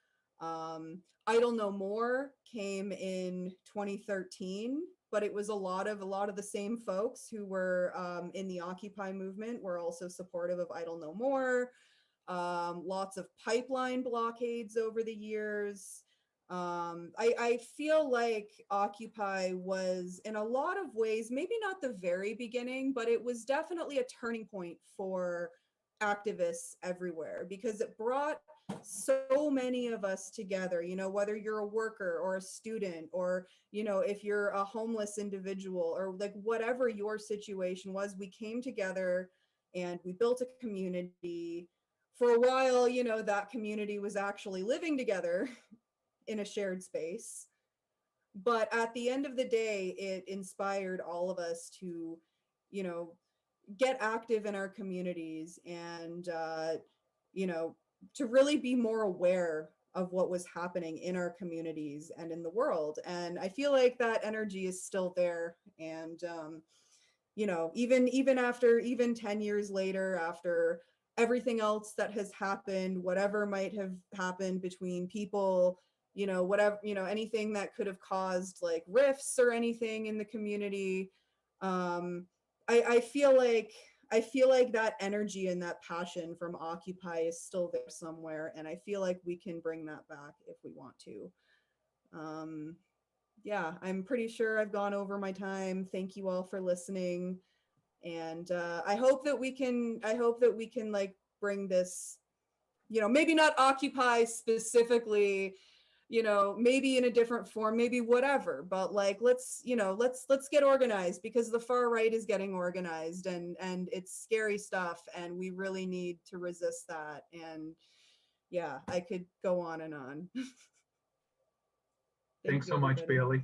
Idle No More came in 2013, but it was a lot of the same folks who were in the Occupy movement were also supportive of Idle No More. Lots of pipeline blockades over the years. I feel like Occupy was, in a lot of ways, maybe not the very beginning, but it was definitely a turning point for activists everywhere, because it brought so many of us together, you know, whether you're a worker or a student, or, you know, if you're a homeless individual, or like whatever your situation was, we came together and we built a community. For a while, you know, that community was actually living together in a shared space. But at the end of the day, it inspired all of us to, you know, get active in our communities and, you know, to really be more aware of what was happening in our communities and in the world. And I feel like that energy is still there. And, you know, even after, even 10 years later, after everything else that has happened, whatever might have happened between people, you know, whatever, you know, anything that could have caused like rifts or anything in the community, um I feel like, I feel like that energy and that passion from Occupy is still there somewhere, and I feel like we can bring that back if we want to. um yeah, I'm pretty sure I've gone over my time. Thank you all for listening. And I hope that we can, I hope that we can like bring this, you know, maybe not Occupy specifically, you know, maybe in a different form, maybe whatever, but like, let's, you know, let's get organized, because the far right is getting organized, and it's scary stuff, and we really need to resist that. And yeah, I could go on and on. Thank Thanks you, so much, everybody. Bailey.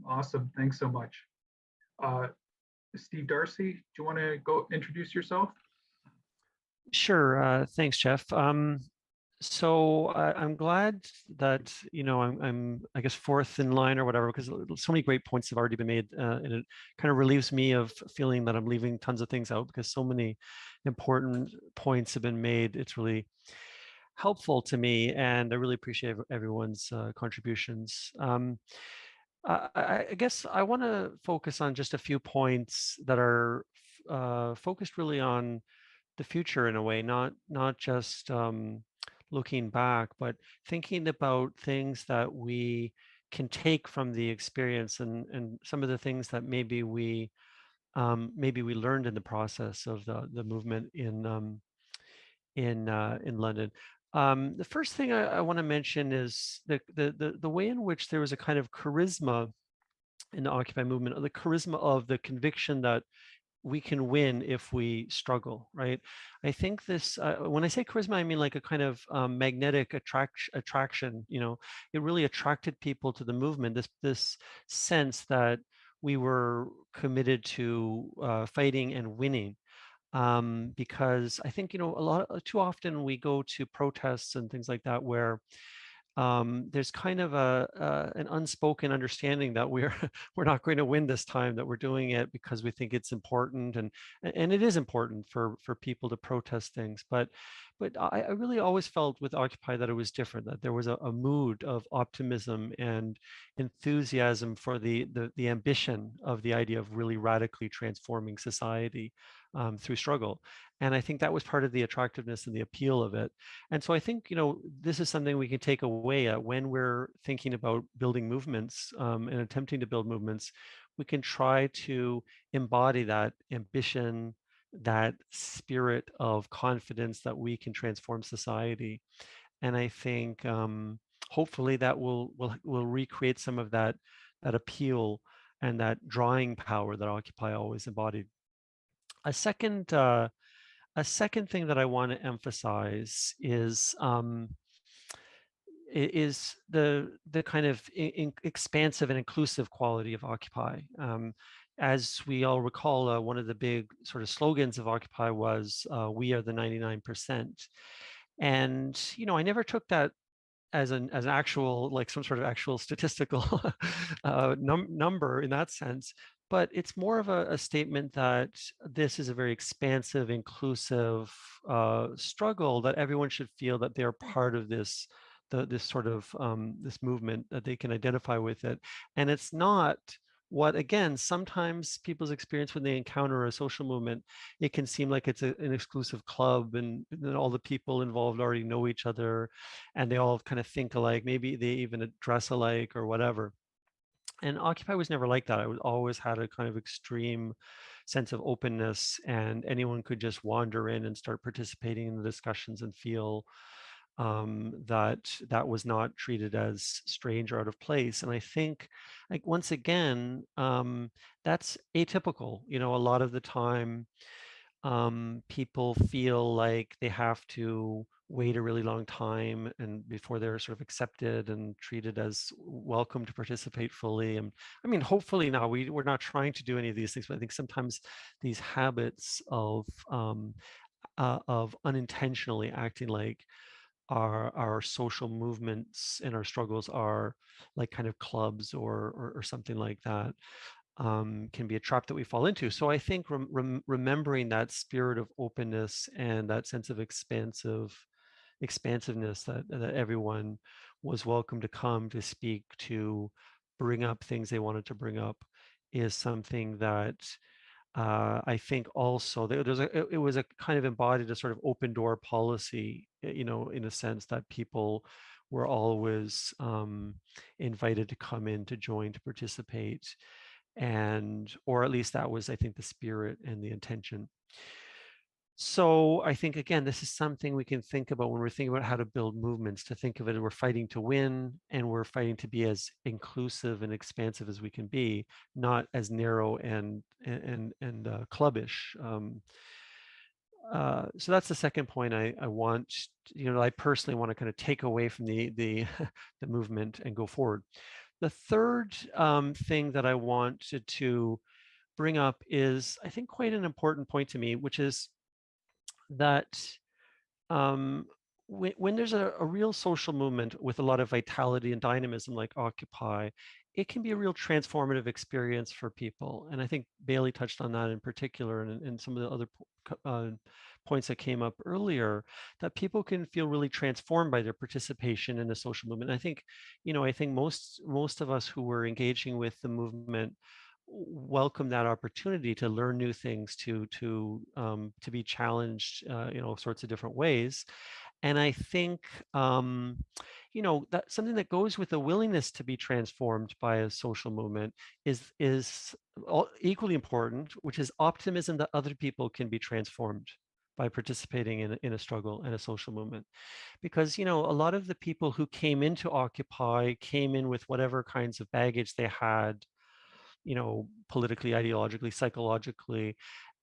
Awesome. Thanks so much. Uh, Steve Darcy, do you want to go introduce yourself? Sure. Thanks, Jeff. So I'm glad that, you know, I'm I guess fourth in line or whatever, because so many great points have already been made, and it kind of relieves me of feeling that I'm leaving tons of things out, because so many important points have been made. It's really helpful to me, and I really appreciate everyone's contributions. I guess I want to focus on just a few points that are focused really on the future in a way, not just looking back, but thinking about things that we can take from the experience, and some of the things that maybe we learned in the process of the movement in London. The first thing I want to mention is the way in which there was a kind of charisma in the Occupy movement, or the charisma of the conviction that we can win if we struggle, right? I think this, when I say charisma, I mean like a kind of magnetic attraction. You know, it really attracted people to the movement. This sense that we were committed to fighting and winning. Because I think, you know, too often we go to protests and things like that where there's kind of an unspoken understanding that we're we're not going to win this time, that we're doing it because we think it's important, and it is important for people to protest things. But I really always felt with Occupy that it was different, that there was a mood of optimism and enthusiasm for the ambition of the idea of really radically transforming society through struggle. And I think that was part of the attractiveness and the appeal of it. And so I think, you know, this is something we can take away when we're thinking about building movements and attempting to build movements. We can try to embody that ambition, that spirit of confidence that we can transform society. And I think hopefully that will recreate some of that appeal and that drawing power that Occupy always embodied. A second thing that I want to emphasize is the kind of expansive and inclusive quality of Occupy. As we all recall, one of the big sort of slogans of Occupy was "We are the 99%," and you know, I never took that as an actual, like some sort of actual statistical number in that sense. But it's more of a statement that this is a very expansive, inclusive struggle, that everyone should feel that they're part of this, this sort of this movement, that they can identify with it. And it's not what, again, sometimes people's experience when they encounter a social movement, it can seem like it's an exclusive club, and all the people involved already know each other, and they all kind of think alike, maybe they even dress alike or whatever. And Occupy was never like that. I always had a kind of extreme sense of openness, and anyone could just wander in and start participating in the discussions and feel that was not treated as strange or out of place. And I think, like, once again, that's atypical. You know, a lot of the time, people feel like they have to wait a really long time and before they're sort of accepted and treated as welcome to participate fully. And I mean, hopefully now we're not trying to do any of these things, but I think sometimes these habits of unintentionally acting like our social movements and our struggles are like kind of clubs or something like that, can be a trap that we fall into. So I think remembering that spirit of openness and that sense of expansiveness, that everyone was welcome to come to speak, to bring up things they wanted to bring up, is something that I think also it was a kind of embodied a sort of open door policy, in a sense that people were always invited to come in, to join, to participate, and or at least that was, I think, the spirit and the intention. So I think, again, this is something we can think about when we're thinking about how to build movements, to think of it, we're fighting to win and we're fighting to be as inclusive and expansive as we can be, not as narrow and clubbish. So that's the second point I want, I personally want to kind of take away from the the movement and go forward. The third thing that I wanted to bring up is, I think, quite an important point to me, which is that when there's a real social movement with a lot of vitality and dynamism like Occupy, it can be a real transformative experience for people. And I think Bailey touched on that in particular, and some of the other points that came up earlier, that people can feel really transformed by their participation in the social movement. And I think, I think most of us who were engaging with the movement welcome that opportunity to learn new things, to be challenged, sorts of different ways. And I think, that something that goes with the willingness to be transformed by a social movement is equally important, which is optimism that other people can be transformed by participating in a struggle and a social movement. Because, a lot of the people who came into Occupy came in with whatever kinds of baggage they had, politically, ideologically, psychologically.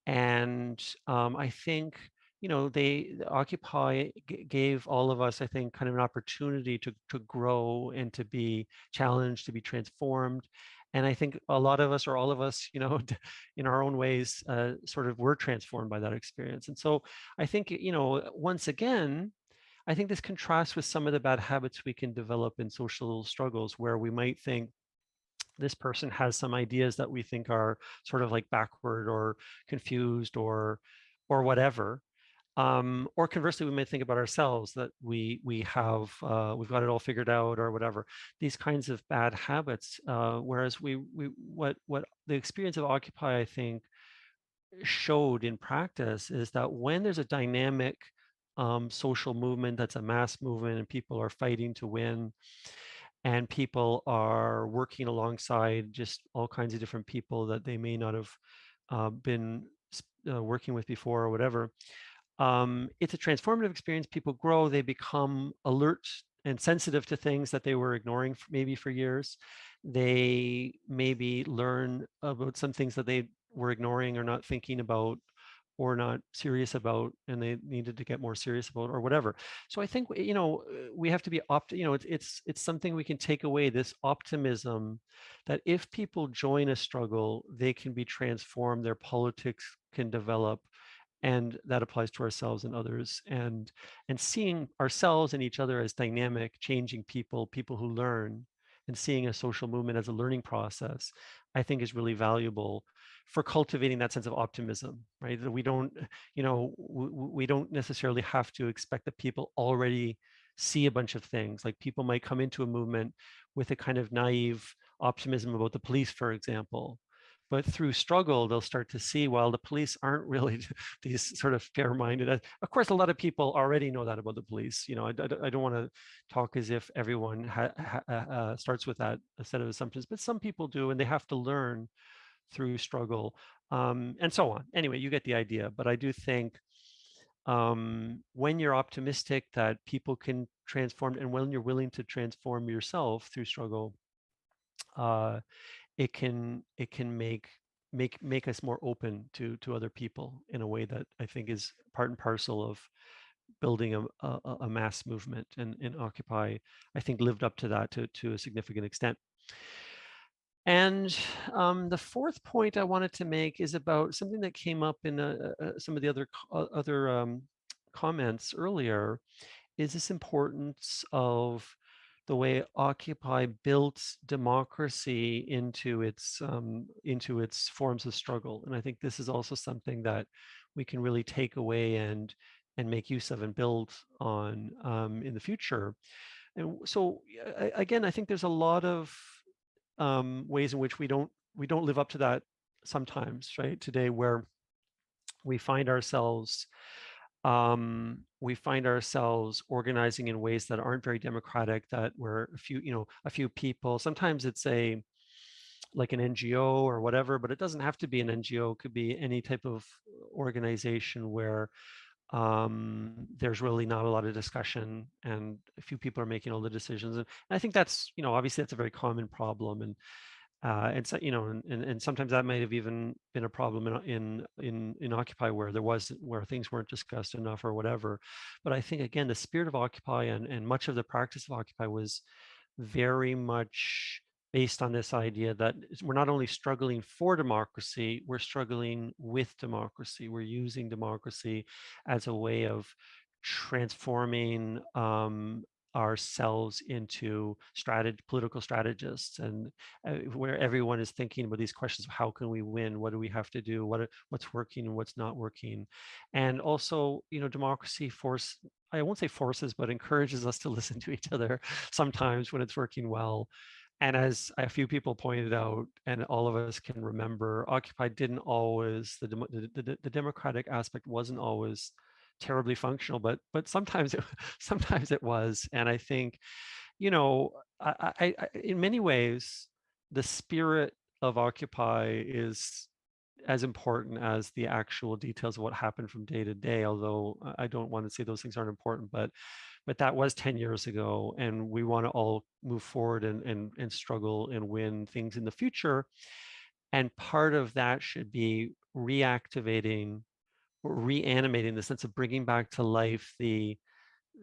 And I think, they Occupy gave all of us, I think, kind of an opportunity to grow and to be challenged, to be transformed. And I think a lot of us, or all of us, in our own ways, sort of were transformed by that experience. And so I think, once again, I think this contrasts with some of the bad habits we can develop in social struggles, where we might think, this person has some ideas that we think are sort of like backward or confused or whatever. Or conversely, we might think about ourselves that we've got it all figured out or whatever. These kinds of bad habits. Whereas what the experience of Occupy, I think, showed in practice is that when there's a dynamic social movement that's a mass movement and people are fighting to win, and people are working alongside just all kinds of different people that they may not have been working with before or whatever. It's a transformative experience. People grow, they become alert and sensitive to things that they were ignoring maybe for years. They maybe learn about some things that they were ignoring or not thinking about or not serious about, and they needed to get more serious about, or whatever. So I think, we have to be it's something we can take away, this optimism that if people join a struggle, they can be transformed, their politics can develop, and that applies to ourselves and others. And seeing ourselves and each other as dynamic, changing people who learn, and seeing a social movement as a learning process, I think is really valuable for cultivating that sense of optimism, right? That we don't, we don't necessarily have to expect that people already see a bunch of things. Like, people might come into a movement with a kind of naive optimism about the police, for example. But through struggle, they'll start to see, well, the police aren't really these sort of fair-minded. Of course, a lot of people already know that about the police. I don't want to talk as if everyone starts with that set of assumptions, but some people do, and they have to learn through struggle, and so on. Anyway, you get the idea. But I do think when you're optimistic that people can transform, and when you're willing to transform yourself through struggle, it can make us more open to other people in a way that I think is part and parcel of building a mass movement, and Occupy, I think, lived up to that to a significant extent. And the fourth point I wanted to make is about something that came up in some of the other comments earlier, is this importance of the way Occupy built democracy into its forms of struggle. And I think this is also something that we can really take away and make use of and build on in the future. And so again, I think there's a lot of ways in which we don't live up to that sometimes, right? Today, where we find ourselves organizing in ways that aren't very democratic, that where a few people, sometimes it's like an NGO or whatever, but it doesn't have to be an NGO. It could be any type of organization where there's really not a lot of discussion and a few people are making all the decisions. And I think that's, obviously that's a very common problem. And so, and sometimes that might have even been a problem in Occupy, where things weren't discussed enough or whatever. But I think, again, the spirit of Occupy and much of the practice of Occupy was very much based on this idea that we're not only struggling for democracy, we're struggling with democracy. We're using democracy as a way of transforming ourselves into political strategists, and where everyone is thinking about these questions of how can we win, what do we have to do, what's working and what's not working. And also, democracy I won't say forces, but encourages us to listen to each other sometimes when it's working well. And as a few people pointed out, and all of us can remember, Occupy didn't always, the democratic aspect wasn't always terribly functional, but sometimes it was. And I think, I in many ways, the spirit of Occupy is as important as the actual details of what happened from day to day, although I don't want to say those things aren't important, but that was 10 years ago, and we want to all move forward and struggle and win things in the future. And part of that should be reactivating or reanimating the sense of bringing back to life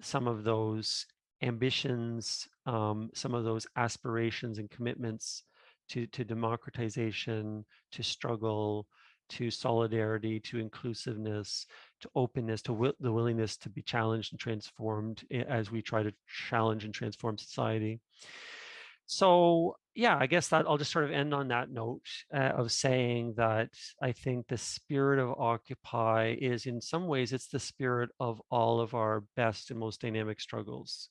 some of those ambitions, some of those aspirations and commitments to democratization, to struggle, to solidarity, to inclusiveness, to openness, to the willingness to be challenged and transformed as we try to challenge and transform society. So yeah, I guess that I'll just sort of end on that note of saying that I think the spirit of Occupy is, in some ways, it's the spirit of all of our best and most dynamic struggles: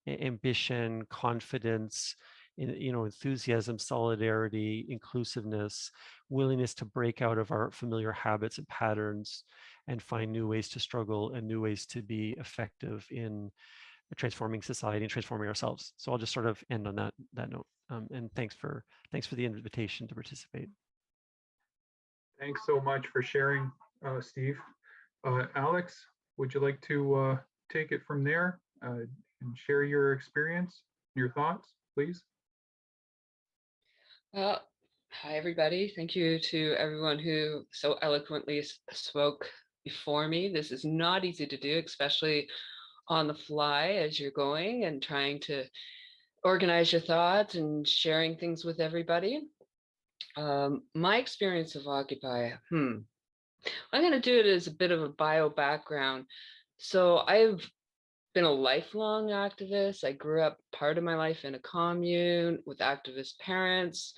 ambition, confidence, enthusiasm, solidarity, inclusiveness, willingness to break out of our familiar habits and patterns and find new ways to struggle and new ways to be effective in transforming society and transforming ourselves. So I'll just sort of end on that note. And thanks for the invitation to participate. Thanks so much for sharing, Steve. Alex, would you like to take it from there and share your experience, your thoughts, please? Hi, everybody. Thank you to everyone who so eloquently spoke before me. This is not easy to do, especially on the fly as you're going and trying to organize your thoughts and sharing things with everybody. My experience of Occupy, I'm going to do it as a bit of a bio background. So I've been a lifelong activist. I grew up part of my life in a commune with activist parents.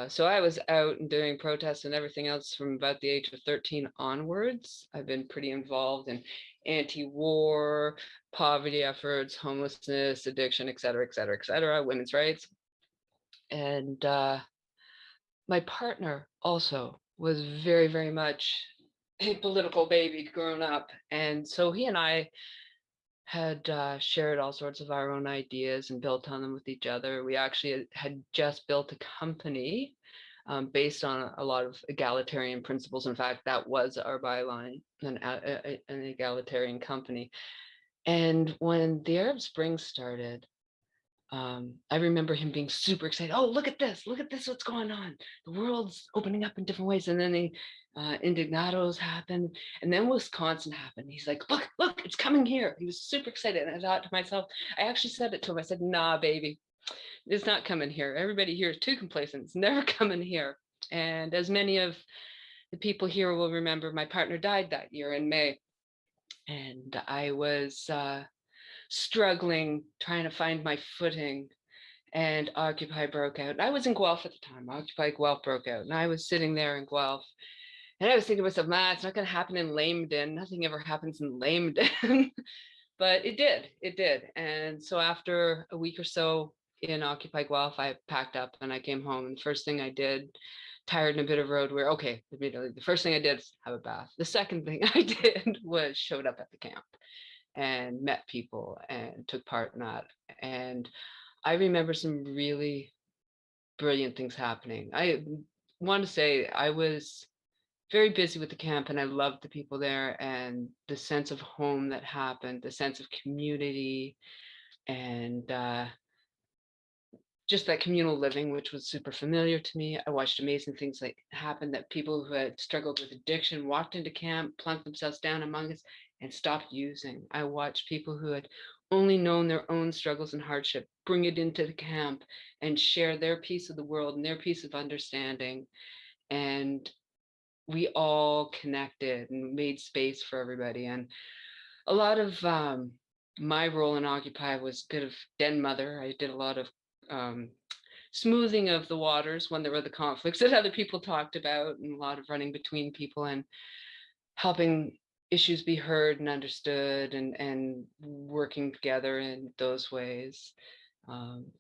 So I was out and doing protests and everything else from about the age of 13 onwards. I've been pretty involved in anti-war, poverty efforts, homelessness, addiction, et cetera, women's rights. And my partner also was very, very much a political baby grown up. And so he and I had shared all sorts of our own ideas and built on them with each other. We actually had just built a company based on a lot of egalitarian principles. In fact, that was our byline, an egalitarian company. And when the Arab Spring started, I remember him being super excited. Oh, look at this, what's going on. The world's opening up in different ways. And then the Indignados happened, and then Wisconsin happened. He's like, look, it's coming here. He was super excited. And I thought to myself, I actually said it to him. I said, nah, baby, it's not coming here. Everybody here is too complacent. It's never coming here. And as many of the people here will remember, my partner died that year in May. And I was struggling, trying to find my footing, and Occupy broke out. I was in Guelph at the time. Occupy Guelph broke out, and I was sitting there in Guelph, and I was thinking to myself, it's not going to happen in Lamedon. Nothing ever happens in Lamedon. But it did. And so after a week or so in Occupy Guelph, I packed up and I came home. And the first thing I did, tired and a bit of road wear, okay, immediately, the first thing I did was have a bath. The second thing I did was showed up at the camp and met people and took part in that. And I remember some really brilliant things happening. I want to say I was very busy with the camp, and I loved the people there and the sense of home that happened, the sense of community, and just that communal living, which was super familiar to me. I watched amazing things like happen, that people who had struggled with addiction walked into camp, plunked themselves down among us, and stopped using. I watched people who had only known their own struggles and hardship bring it into the camp and share their piece of the world and their piece of understanding. And we all connected and made space for everybody. And a lot of my role in Occupy was a bit of den mother. I did a lot of smoothing of the waters when there were the conflicts that other people talked about, and a lot of running between people and helping issues be heard and understood, and working together in those ways.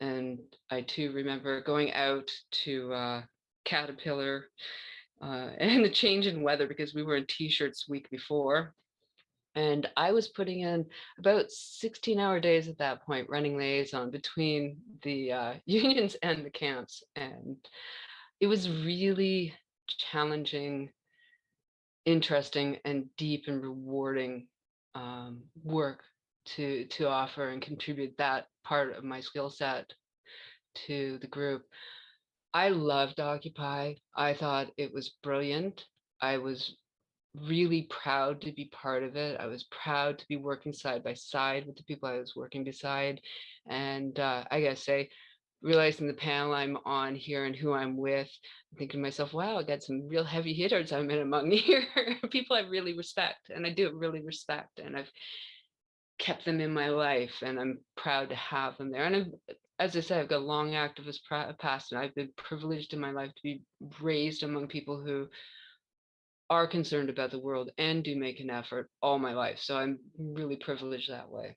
And I too remember going out to Caterpillar and the change in weather, because we were in t-shirts the week before. And I was putting in about 16-hour days at that point, running liaison between the unions and the camps. And it was really challenging, interesting, and deep and rewarding work to offer and contribute that part of my skill set to the group. I loved Occupy. I thought it was brilliant. I was really proud to be part of it. I was proud to be working side by side with the people I was working beside. And I gotta say, realizing the panel I'm on here and who I'm with, I'm thinking to myself, wow, I got some real heavy hitters I'm in among here. People I really respect, and I do really respect, and I've kept them in my life, and I'm proud to have them there. And as I said, I've got a long activist past, and I've been privileged in my life to be raised among people who are concerned about the world and do make an effort all my life. So I'm really privileged that way.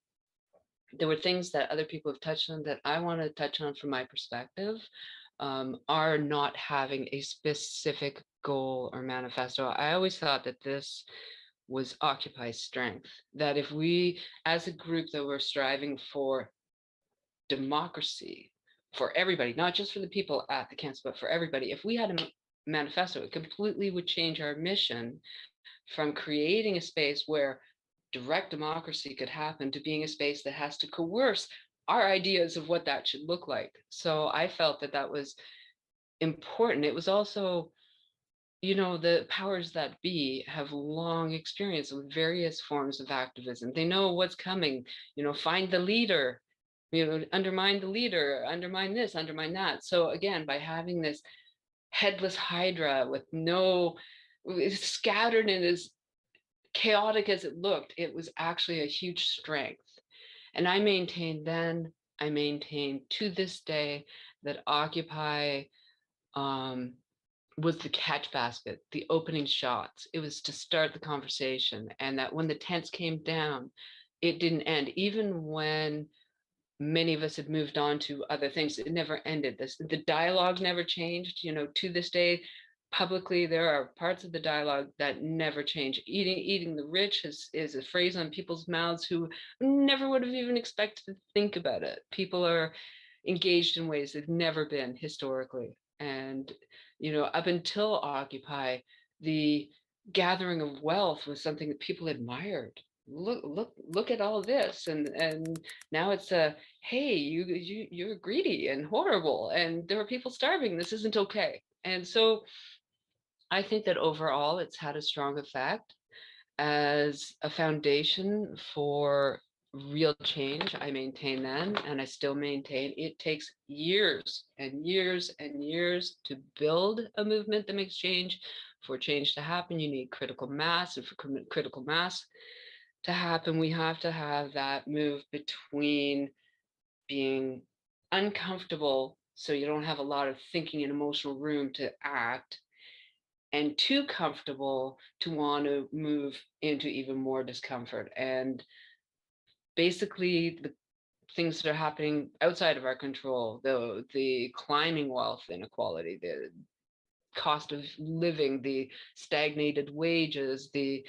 There were things that other people have touched on that I want to touch on from my perspective, are not having a specific goal or manifesto. I always thought that this was Occupy's strength, that if we, as a group, that we're striving for democracy for everybody, not just for the people at the camps, but for everybody, if we had a manifesto, it completely would change our mission from creating a space where direct democracy could happen to being a space that has to coerce our ideas of what that should look like. So I felt that that was important. It was also, the powers that be have long experience with various forms of activism. They know what's coming, find the leader, undermine the leader, undermine this, undermine that. So again, by having this headless hydra with scattered and as chaotic as it looked, it was actually a huge strength. And I maintain to this day that Occupy was the catch basket, the opening shots. It was to start the conversation, and that when the tents came down, it didn't end. Even when many of us had moved on to other things, it never ended. The dialogue never changed. To this day, publicly, there are parts of the dialogue that never change. Eating the rich is a phrase on people's mouths who never would have even expected to think about it. People are engaged in ways they've never been historically. And, up until Occupy, the gathering of wealth was something that people admired. look at all this, and now it's a, hey, you're greedy and horrible, and there are people starving, this isn't okay. And so I think that overall it's had a strong effect as a foundation for real change. I maintain then, and I still maintain, it takes years and years and years to build a movement that makes change. For change to happen, you need critical mass, and for critical mass to happen, we have to have that move between being uncomfortable, so you don't have a lot of thinking and emotional room to act, and too comfortable to want to move into even more discomfort. And basically, the things that are happening outside of our control, the climbing wealth inequality, the cost of living, the stagnated wages, the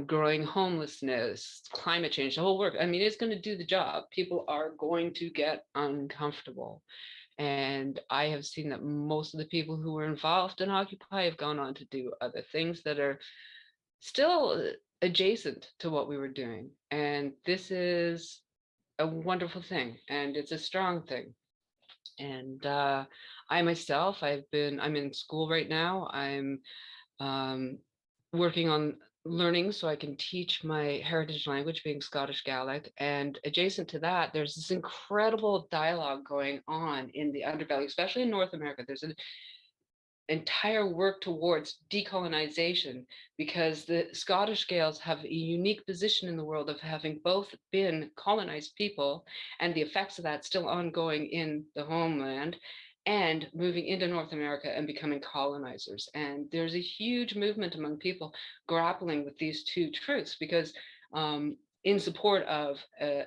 growing homelessness, climate change, the whole work. I mean, it's going to do the job. People are going to get uncomfortable. And I have seen that most of the people who were involved in Occupy have gone on to do other things that are still adjacent to what we were doing. And this is a wonderful thing, and it's a strong thing. And I myself, I'm in school right now. I'm working on learning so I can teach my heritage language, being Scottish Gaelic. And adjacent to that, there's this incredible dialogue going on in the underbelly, especially in North America. There's an entire work towards decolonization, because the Scottish Gaels have a unique position in the world of having both been colonized people, and the effects of that still ongoing in the homeland, and moving into North America and becoming colonizers. And there's a huge movement among people grappling with these two truths, because in support of a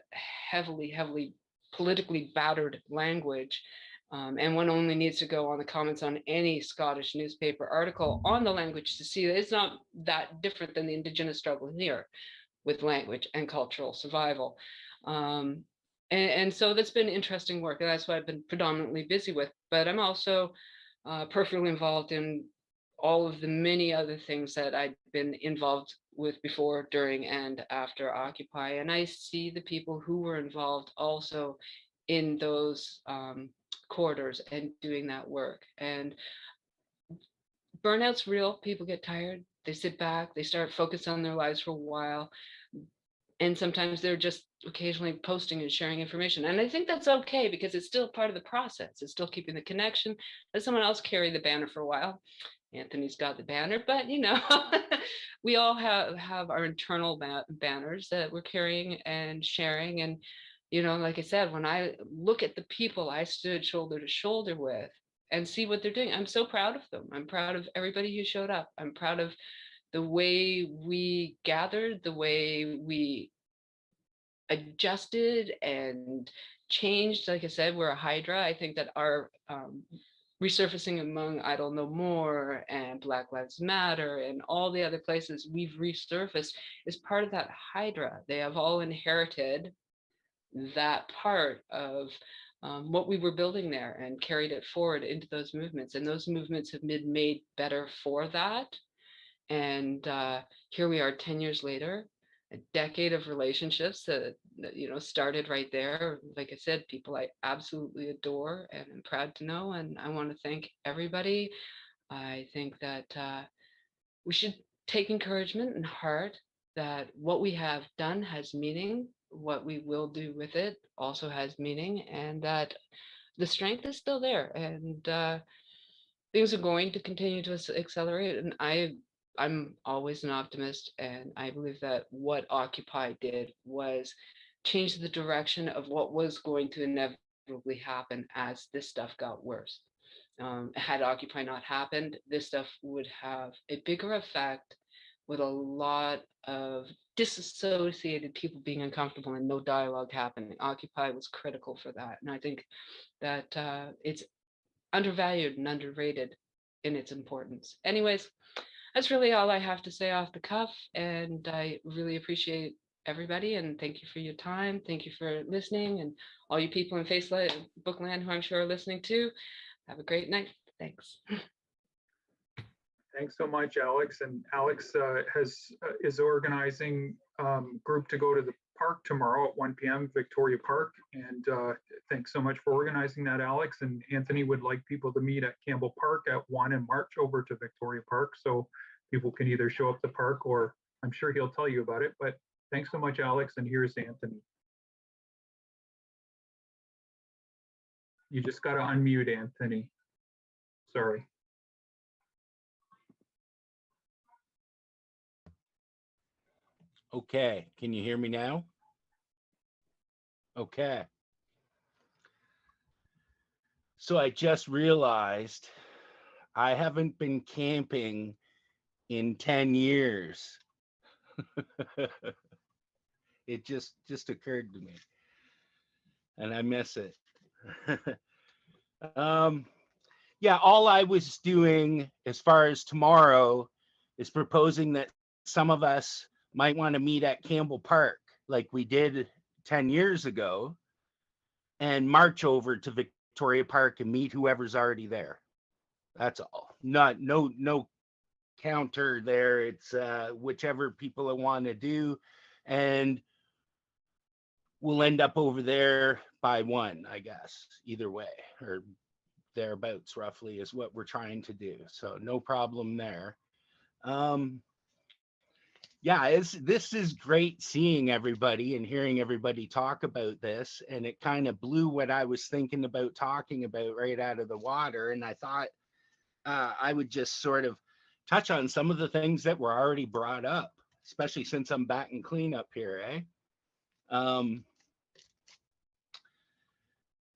heavily politically battered language. And one only needs to go on the comments on any Scottish newspaper article on the language to see that it's not that different than the Indigenous struggle here with language and cultural survival. And so that's been interesting work, and that's what I've been predominantly busy with. But I'm also peripherally involved in all of the many other things that I've been involved with before, during, and after Occupy. And I see the people who were involved also in those corridors and doing that work. And burnout's real. People get tired, they sit back, they start focusing on their lives for a while, and sometimes they're just occasionally posting and sharing information. And I think that's okay, because it's still part of the process. It's still keeping the connection. Let someone else carry the banner for a while. Anthony's got the banner, but we all have our internal banners that we're carrying and sharing. And like I said, when I look at the people I stood shoulder to shoulder with and see what they're doing, I'm so proud of them. I'm proud of everybody who showed up. I'm proud of the way we gathered, the way we adjusted and changed. Like I said, we're a hydra. I think that our resurfacing among Idle No More and Black Lives Matter and all the other places we've resurfaced is part of that hydra. They have all inherited that part of what we were building there and carried it forward into those movements. And those movements have been made better for that. And here we are 10 years later, a decade of relationships that started right there. Like I said, people I absolutely adore and I'm proud to know. And I want to thank everybody. I think that we should take encouragement and heart that what we have done has meaning. What we will do with it also has meaning, and that the strength is still there, and things are going to continue to accelerate. And I'm always an optimist, and I believe that what Occupy did was change the direction of what was going to inevitably happen as this stuff got worse. Had Occupy not happened, this stuff would have a bigger effect, with a lot of disassociated people being uncomfortable and no dialogue happening. Occupy was critical for that. And I think that it's undervalued and underrated in its importance. Anyways, that's really all I have to say off the cuff. And I really appreciate everybody, and thank you for your time. Thank you for listening, and all you people in Facebook land who I'm sure are listening too. Have a great night. Thanks. Thanks so much, Alex. And Alex is organizing group to go to the park tomorrow at 1 p.m. Victoria Park. And thanks so much for organizing that, Alex. And Anthony would like people to meet at Campbell Park at 1 and march over to Victoria Park. So people can either show up the park, or I'm sure he'll tell you about it. But thanks so much, Alex. And here's Anthony. You just got to unmute, Anthony. Sorry. Okay, can you hear me now? Okay. So I just realized I haven't been camping in 10 years. It just occurred to me, and I miss it. Yeah, all I was doing as far as tomorrow is proposing that some of us might want to meet at Campbell Park like we did 10 years ago and march over to Victoria Park and meet whoever's already there. That's all. No counter there. It's whichever people want to do, and we'll end up over there by 1, I guess, either way, or thereabouts roughly is what we're trying to do. So no problem there. Yeah, this is great seeing everybody and hearing everybody talk about this, and it kind of blew what I was thinking about talking about right out of the water. And I thought I would just sort of touch on some of the things that were already brought up, especially since I'm back in cleanup here, eh?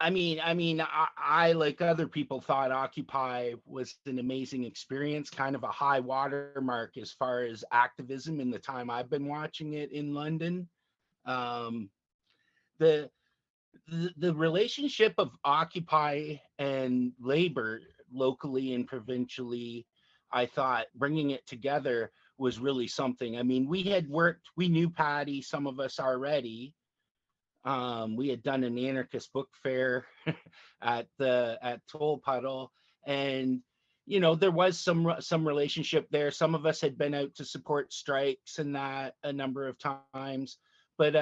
I like other people thought Occupy was an amazing experience, kind of a high watermark as far as activism in the time I've been watching it in London. The relationship of Occupy and labor locally and provincially, I thought bringing it together was really something. I mean, we knew Patty, some of us already. We had done an anarchist book fair at Toll Puddle, and there was some relationship there. Some of us had been out to support strikes and that a number of times, but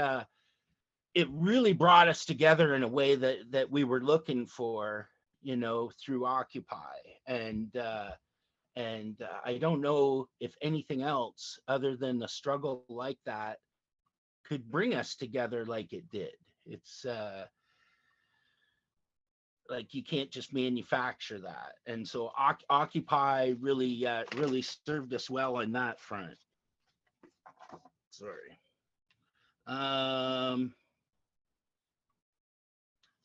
it really brought us together in a way that we were looking for, through Occupy. And I don't know if anything else other than a struggle like that could bring us together like it did. It's like you can't just manufacture that, and so Occupy really served us well on that front. Sorry.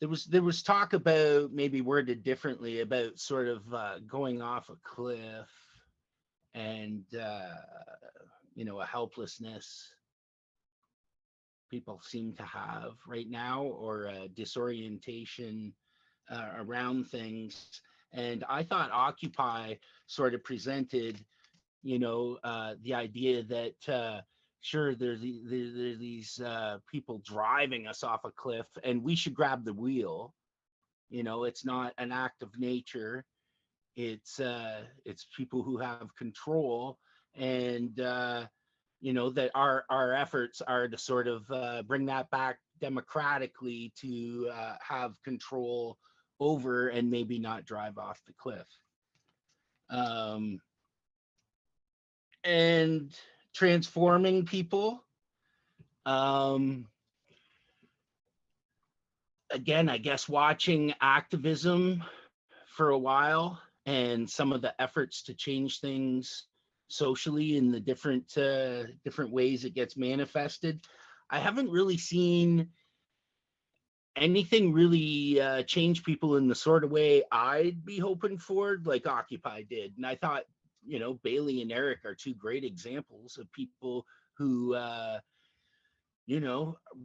There was talk about, maybe worded differently, about sort of going off a cliff and a helplessness people seem to have right now, or a disorientation around things. And I thought Occupy sort of presented, the idea that sure, there's these people driving us off a cliff, and we should grab the wheel. It's not an act of nature. It's people who have control, and that our efforts are to sort of bring that back democratically to have control over and maybe not drive off the cliff. And transforming people. Again, I guess watching activism for a while and some of the efforts to change things socially in the different ways it gets manifested. I haven't really seen anything really change people in the sort of way I'd be hoping for, like Occupy did. And I thought, Bailey and Eric are two great examples of people who,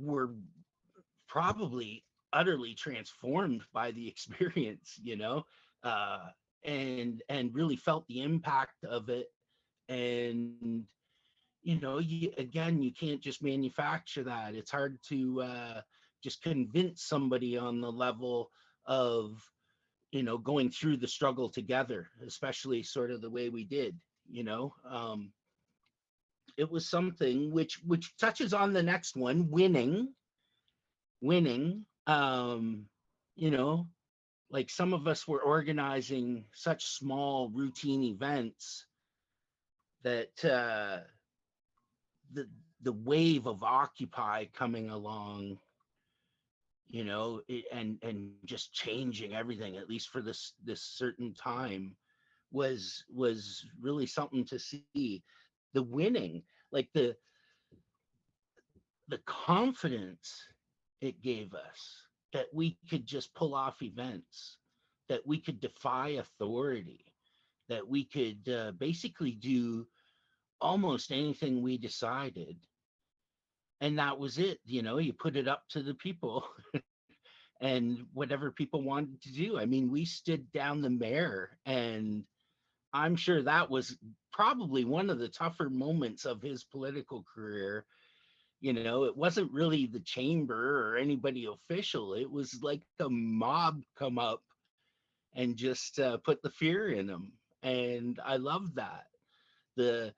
were probably utterly transformed by the experience, and really felt the impact of it. And, you can't just manufacture that. It's hard to just convince somebody on the level of, going through the struggle together, especially sort of the way we did, you know. It was something which touches on the next one, winning. You know, like some of us were organizing such small routine events that the wave of Occupy coming along, you know, and just changing everything, at least for this certain time, was really something to see. The winning, like the confidence it gave us that we could just pull off events, that we could defy authority, that we could basically do almost anything we decided. And that was it. You know, you put it up to the people and whatever people wanted to do. I mean, we stood down the mayor, and I'm sure that was probably one of the tougher moments of his political career. You know, it wasn't really the chamber or anybody official. It was like a mob come up and just put the fear in him. And I love that. The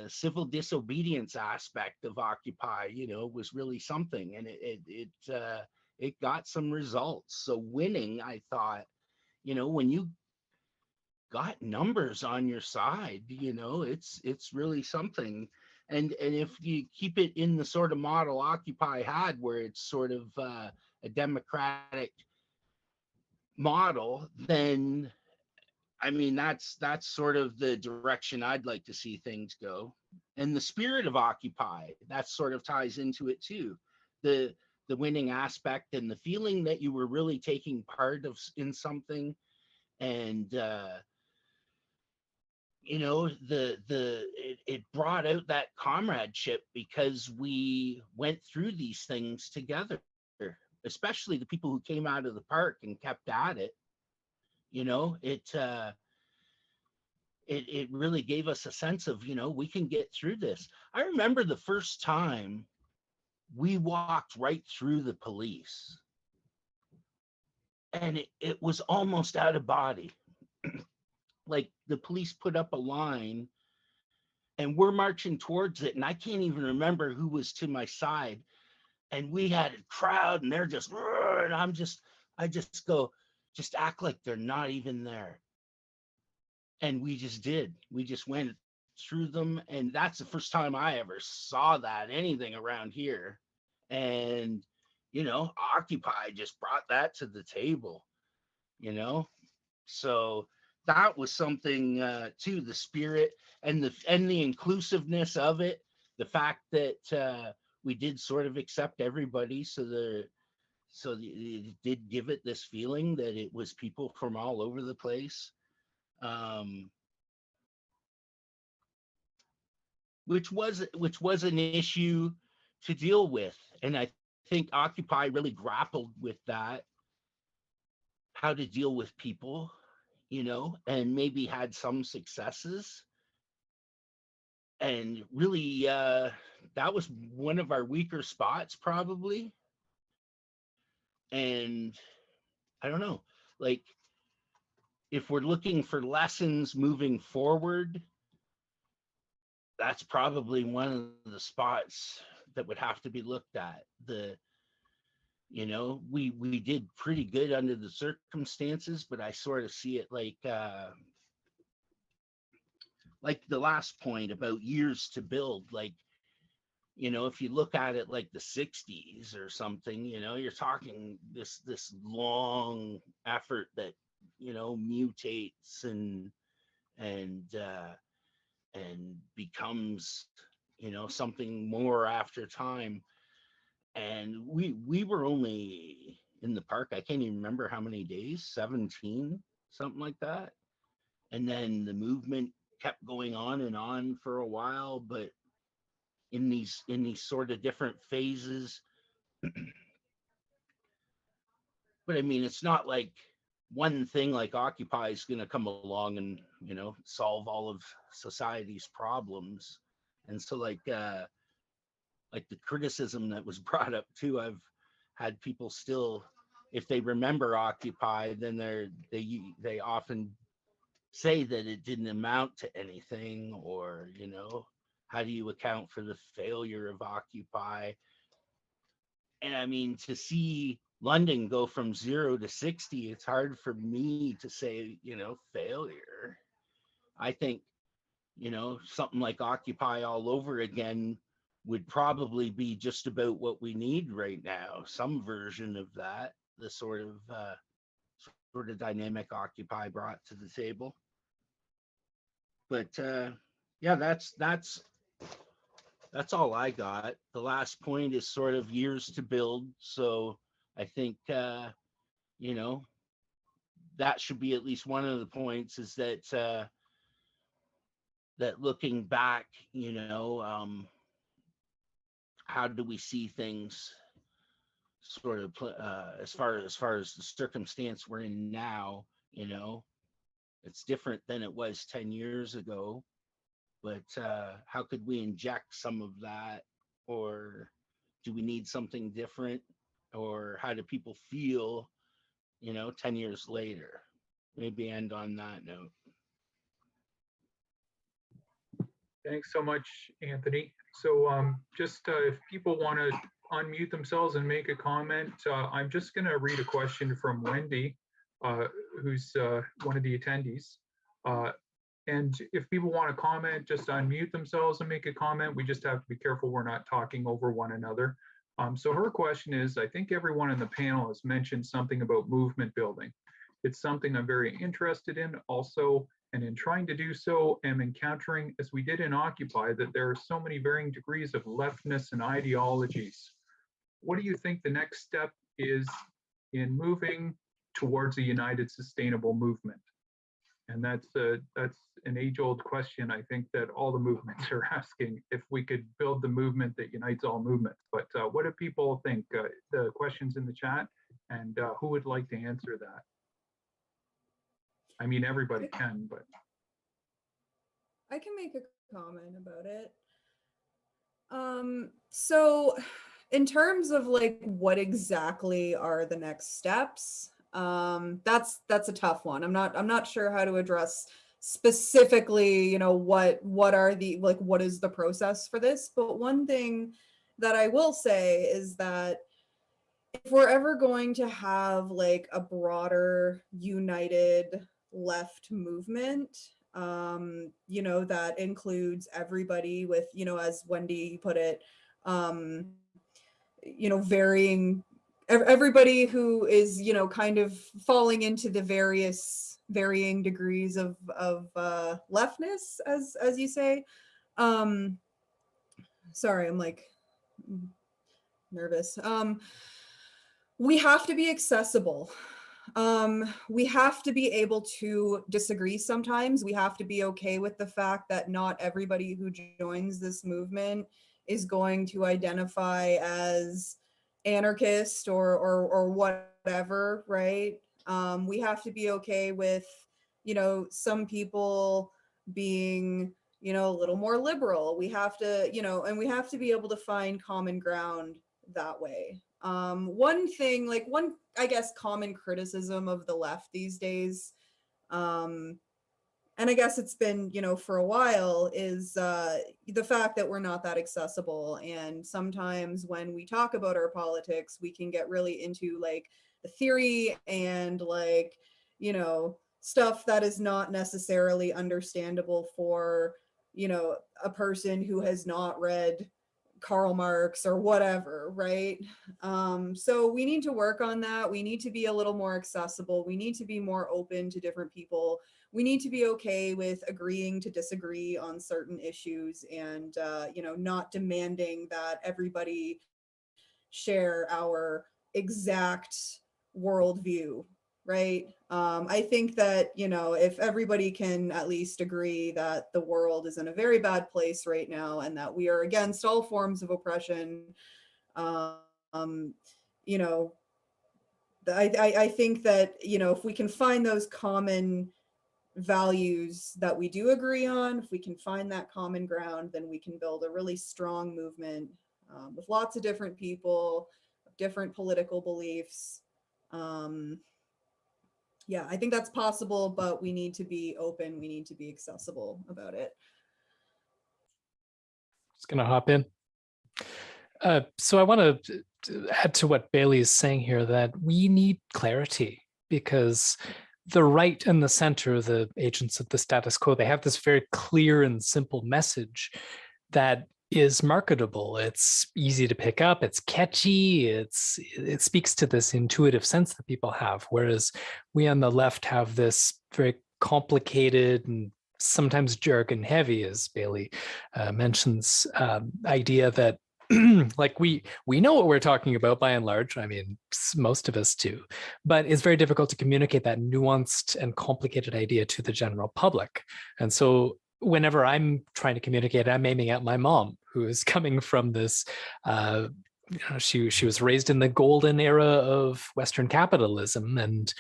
civil disobedience aspect of Occupy, you know, was really something, and it got some results. So winning, I thought, you know, when you got numbers on your side, you know, it's really something. And if you keep it in the sort of model Occupy had, where it's sort of a democratic model, then I mean, that's sort of the direction I'd like to see things go. And the spirit of Occupy, that sort of ties into it too. The winning aspect and the feeling that you were really taking part of in something, and you know, it brought out that comradeship because we went through these things together, especially the people who came out of the park and kept at it. You know, it really gave us a sense of, you know, we can get through this. I remember the first time we walked right through the police, and it was almost out of body. Like the police put up a line and we're marching towards it, and I can't even remember who was to my side, and we had a crowd and they're just, and I just go, just act like they're not even there. And we just did. We just went through them. And that's the first time I ever saw that, anything around here. And, you know, Occupy just brought that to the table, you know? So that was something too, the spirit and the inclusiveness of it, the fact that we did sort of accept everybody. So it did give it this feeling that it was people from all over the place. Which was an issue to deal with. And I think Occupy really grappled with that, how to deal with people, you know, and maybe had some successes. And really, that was one of our weaker spots, probably. And I don't know, like, if we're looking for lessons moving forward, that's probably one of the spots that would have to be looked at. You know, we did pretty good under the circumstances, but I sort of see it like the last point about years to build. Like, you know, if you look at it like the 60s or something, you know, you're talking this long effort that, you know, mutates and becomes, you know, something more after time. And we were only in the park, I can't even remember how many days, 17, something like that. And then the movement kept going on and on for a while, but in these sort of different phases. But I mean, it's not like one thing like Occupy is going to come along and, you know, solve all of society's problems. And so like the criticism that was brought up too, I've had people still, if they remember Occupy, then they often say that it didn't amount to anything, or, you know, how do you account for the failure of Occupy? And I mean, to see London go from 0 to 60, it's hard for me to say, you know, failure. I think, you know, something like Occupy all over again would probably be just about what we need right now. Some version of that, the sort of dynamic Occupy brought to the table. But yeah, that's all I got. The last point is sort of years to build. So I think, you know, that should be at least one of the points, is that that looking back, you know, how do we see things sort of as far as the circumstance we're in now? You know, it's different than it was 10 years ago, but how could we inject some of that? Or do we need something different? Or how do people feel, you know, 10 years later? Maybe end on that note. Thanks so much, Anthony. So just if people want to unmute themselves and make a comment, I'm just going to read a question from Wendy, who's one of the attendees. And if people want to comment, just unmute themselves and make a comment. We just have to be careful we're not talking over one another. So her question is, I think everyone in the panel has mentioned something about movement building. It's something I'm very interested in also, and in trying to do so, am encountering, as we did in Occupy, that there are so many varying degrees of leftness and ideologies. What do you think the next step is in moving towards a united, sustainable movement? And that's an age-old question, I think, that all the movements are asking, if we could build the movement that unites all movements. But what do people think? The questions in the chat, and who would like to answer that? I mean, everybody can, but. I can make a comment about it. So in terms of like what exactly are the next steps, that's a tough one. I'm not sure how to address specifically, you know, what are the, like, what is the process for this? But one thing that I will say is that if we're ever going to have like a broader united left movement, you know, that includes everybody with, you know, as Wendy put it, you know, everybody who is, you know, kind of falling into the varying degrees of leftness, as you say. Sorry, I'm like nervous. We have to be accessible. We have to be able to disagree sometimes. We have to be okay with the fact that not everybody who joins this movement is going to identify as anarchist or whatever, right? We have to be okay with, you know, some people being, you know, a little more liberal. We have to, you know, and we have to be able to find common ground that way. One thing, like one, I guess, common criticism of the left these days, and I guess it's been, you know, for a while, is the fact that we're not that accessible. And sometimes when we talk about our politics, we can get really into like the theory and like, you know, stuff that is not necessarily understandable for, you know, a person who has not read Karl Marx or whatever, right? So we need to work on that. We need to be a little more accessible. We need to be more open to different people. We need to be okay with agreeing to disagree on certain issues, and you know, not demanding that everybody share our exact worldview, right? I think that, you know, if everybody can at least agree that the world is in a very bad place right now and that we are against all forms of oppression, you know, I think that, you know, if we can find those common values that we do agree on, if we can find that common ground, then we can build a really strong movement with lots of different people, different political beliefs. Yeah, I think that's possible, but we need to be open. We need to be accessible about it. Just gonna hop in. So I want to add to what Bailey is saying here, that we need clarity, because the right and the center, the agents of the status quo, they have this very clear and simple message that is marketable. It's easy to pick up, it's catchy, it speaks to this intuitive sense that people have, whereas we on the left have this very complicated and sometimes jargon heavy, as Bailey mentions, idea that like we know what we're talking about by and large. I mean, most of us do, but it's very difficult to communicate that nuanced and complicated idea to the general public. And so whenever I'm trying to communicate, I'm aiming at my mom, who is coming from this, she was raised in the golden era of Western capitalism and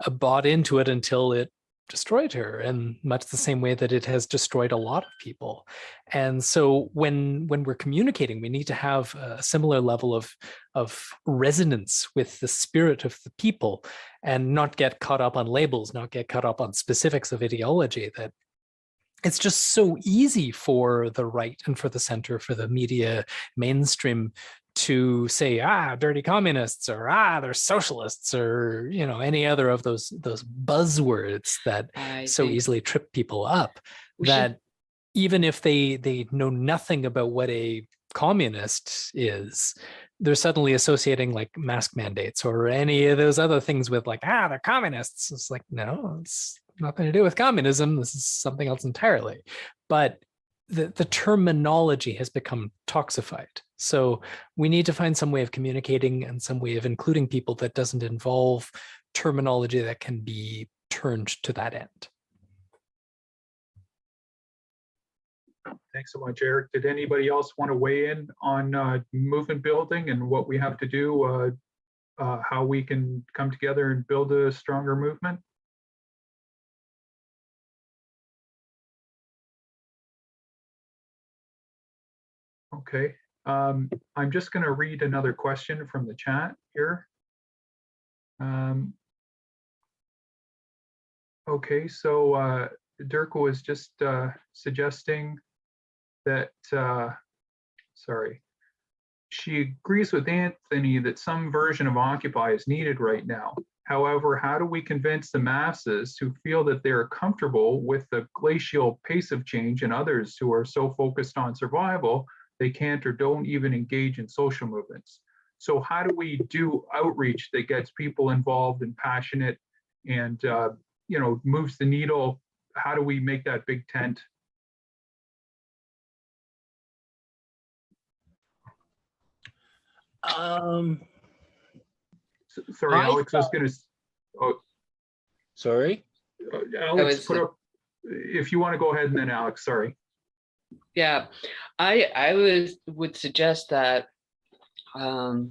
bought into it until it destroyed her, in much the same way that it has destroyed a lot of people. And so when we're communicating, we need to have a similar level of resonance with the spirit of the people, and not get caught up on labels, not get caught up on specifics of ideology. That it's just so easy for the right and for the center, for the media mainstream, to say, dirty communists, or they're socialists, or any other of those buzzwords that so easily trip people up. That even if they know nothing about what a communist is, they're suddenly associating like mask mandates or any of those other things with like, they're communists. It's like, no, it's nothing to do with communism. This is something else entirely. But the terminology has become toxified. So we need to find some way of communicating and some way of including people that doesn't involve terminology that can be turned to that end. Thanks so much, Eric. Did anybody else want to weigh in on movement building and what we have to do, how we can come together and build a stronger movement? Okay, I'm just going to read another question from the chat here. Okay, so Dirk was just suggesting that, sorry, she agrees with Anthony that some version of Occupy is needed right now. However, how do we convince the masses who feel that they're comfortable with the glacial pace of change, and others who are so focused on survival they can't or don't even engage in social movements? So how do we do outreach that gets people involved and passionate and moves the needle? How do we make that big tent? Sorry, Alex, I was going to. Oh, sorry, Alex, put up. If you want to go ahead, and then Alex. Sorry. Yeah, I would suggest that I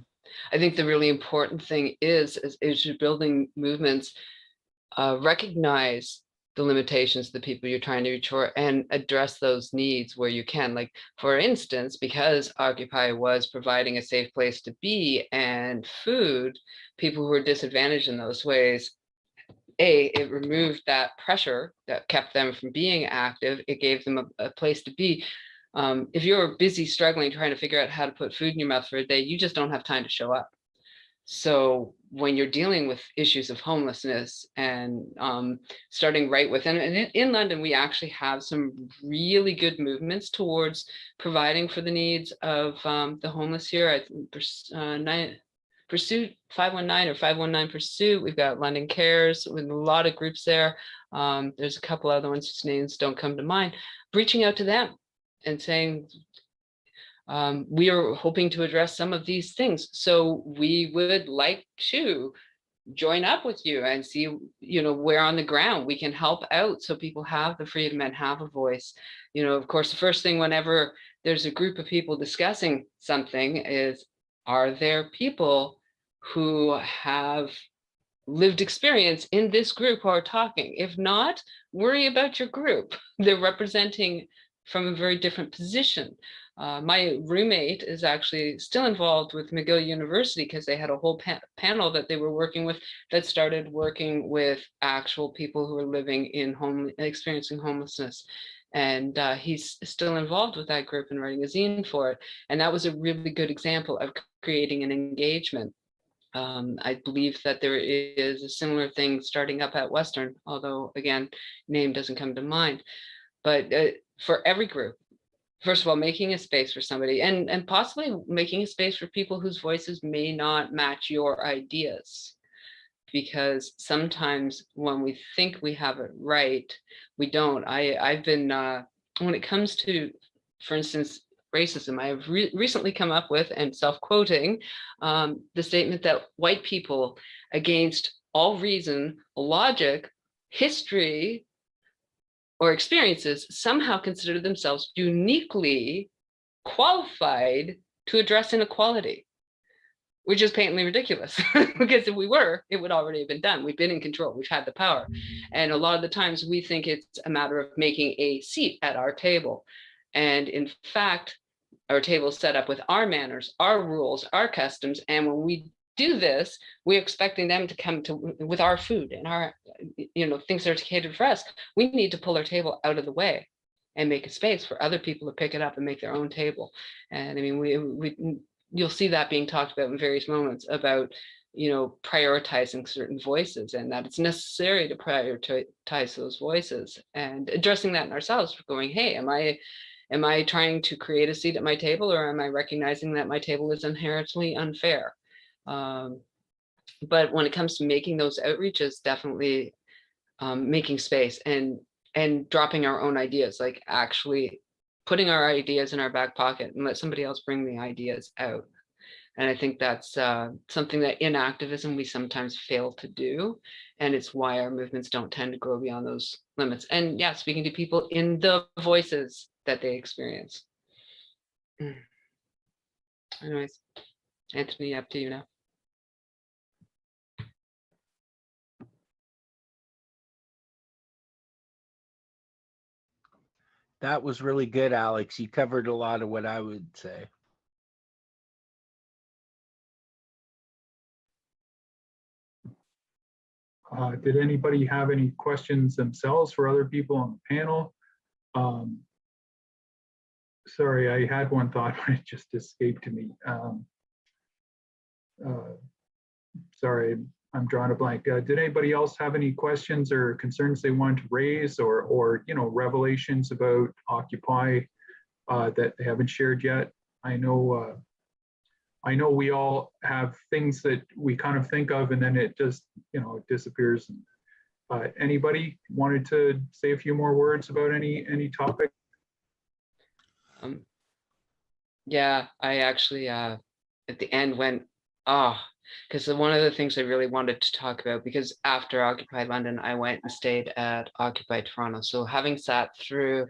think the really important thing is you're building movements, recognize the limitations of the people you're trying to reach for and address those needs where you can. Like, for instance, because Occupy was providing a safe place to be and food, people who were disadvantaged in those ways, it removed that pressure that kept them from being active. It gave them a place to be. If you're busy struggling, trying to figure out how to put food in your mouth for a day, you just don't have time to show up. So when you're dealing with issues of homelessness and starting right within, and in London, we actually have some really good movements towards providing for the needs of the homeless here. I think Pursuit 519 or 519 Pursuit. We've got London Cares with a lot of groups there. There's a couple other ones whose names don't come to mind. Reaching out to them and saying, we are hoping to address some of these things. So we would like to join up with you and see, where on the ground we can help out so people have the freedom and have a voice. Of course, the first thing whenever there's a group of people discussing something is, are there people who have lived experience in this group who are talking? If not, worry about your group. They're representing from a very different position. My roommate is actually still involved with McGill University because they had a whole panel that they were working with that started working with actual people who are living in experiencing homelessness. And he's still involved with that group and writing a zine for it. And that was a really good example of creating an engagement. I believe that there is a similar thing starting up at Western, although again, name doesn't come to mind. But for every group, first of all, making a space for somebody and possibly making a space for people whose voices may not match your ideas. Because sometimes when we think we have it right, we don't. I've been, when it comes to, for instance, racism, I have recently come up with, and self-quoting, the statement that white people, against all reason, logic, history, or experiences, somehow consider themselves uniquely qualified to address inequality, which is patently ridiculous. Because if we were, it would already have been done. We've been in control, we've had the power. And a lot of the times we think it's a matter of making a seat at our table. And in fact, our table is set up with our manners, our rules, our customs. And when we do this, we're expecting them to come to with our food and our, things that are catered for us. We need to pull our table out of the way and make a space for other people to pick it up and make their own table. And I mean, you'll see that being talked about in various moments about, prioritizing certain voices, and that it's necessary to prioritize those voices and addressing that in ourselves, for going, hey, am I trying to create a seat at my table, or am I recognizing that my table is inherently unfair? But when it comes to making those outreaches, definitely making space and dropping our own ideas, like actually putting our ideas in our back pocket and let somebody else bring the ideas out. And I think that's something that in activism we sometimes fail to do. And it's why our movements don't tend to grow beyond those limits. And yeah, speaking to people in the voices that they experience. Anyways, Anthony, up to you now. That was really good, Alex. You covered a lot of what I would say. Did anybody have any questions themselves for other people on the panel? Sorry, I had one thought, but it just escaped me. Sorry, I'm drawing a blank. Did anybody else have any questions or concerns they wanted to raise, or revelations about Occupy that they haven't shared yet? I know we all have things that we kind of think of, and then it just it disappears. Anybody wanted to say a few more words about any topic? Yeah, I actually at the end went, because one of the things I really wanted to talk about, because after Occupy London, I went and stayed at Occupy Toronto. So having sat through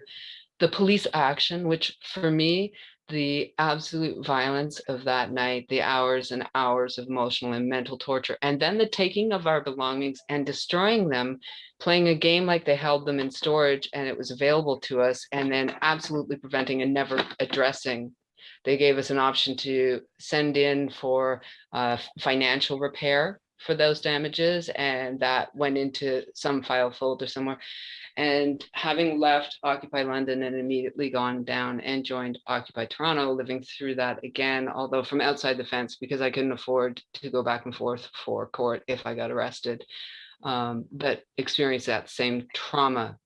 the police action, which for me, the absolute violence of that night, the hours and hours of emotional and mental torture, and then the taking of our belongings and destroying them, playing a game like they held them in storage and it was available to us, and then absolutely preventing and never addressing. They gave us an option to send in for financial repair for those damages, and that went into some file folder somewhere. And having left Occupy London and immediately gone down and joined Occupy Toronto, living through that again, although from outside the fence, because I couldn't afford to go back and forth for court if I got arrested, but experienced that same trauma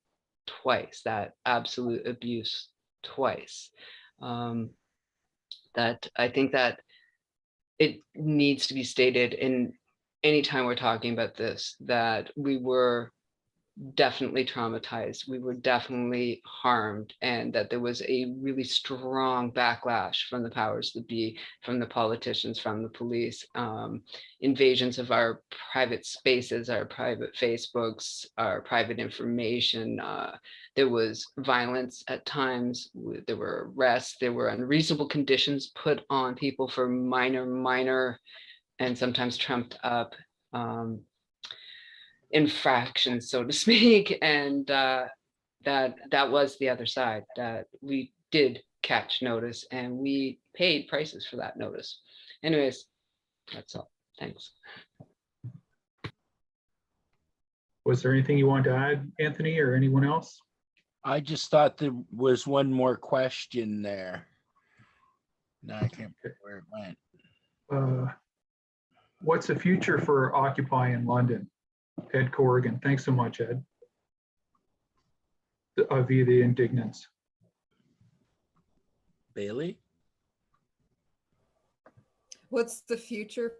twice, that absolute abuse twice. That I think that it needs to be stated in any time we're talking about this, that we were definitely traumatized, we were definitely harmed, and that there was a really strong backlash from the powers that be, from the politicians, from the police, invasions of our private spaces, our private Facebooks, our private information. There was violence at times, there were arrests, there were unreasonable conditions put on people for minor and sometimes trumped up infractions, so to speak. And that was the other side, that we did catch notice, and we paid prices for that notice. Anyways, that's all. Thanks. Was there anything you wanted to add, Anthony, or anyone else? I just thought there was one more question there. No, I can't remember where it went. What's the future for Occupy in London? Ed Corrigan. Thanks so much, Ed. Via the Indignants. Bailey? What's the future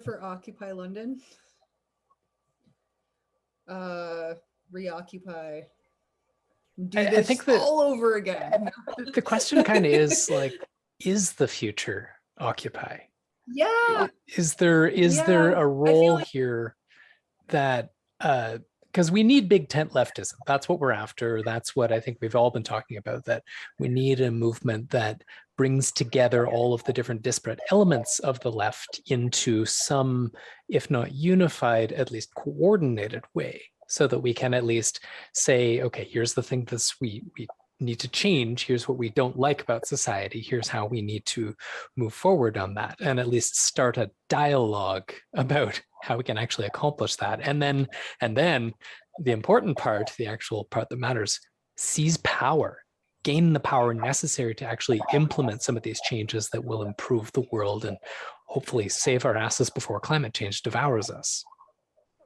for Occupy London? Reoccupy. Do I this think that- all over again. The question kind of is like, is the future Occupy? Yeah. Is there Yeah, a I feel role like- here that because we need big tent leftism. That's what we're after. That's what I think we've all been talking about, that we need a movement that brings together all of the different disparate elements of the left into some, if not unified, at least coordinated way, so that we can at least say, okay, here's the thing that we need to change. Here's what we don't like about society. Here's how we need to move forward on that, and at least start a dialogue about how we can actually accomplish that. And then the important part, the actual part that matters, seize power, gain the power necessary to actually implement some of these changes that will improve the world and hopefully save our asses before climate change devours us.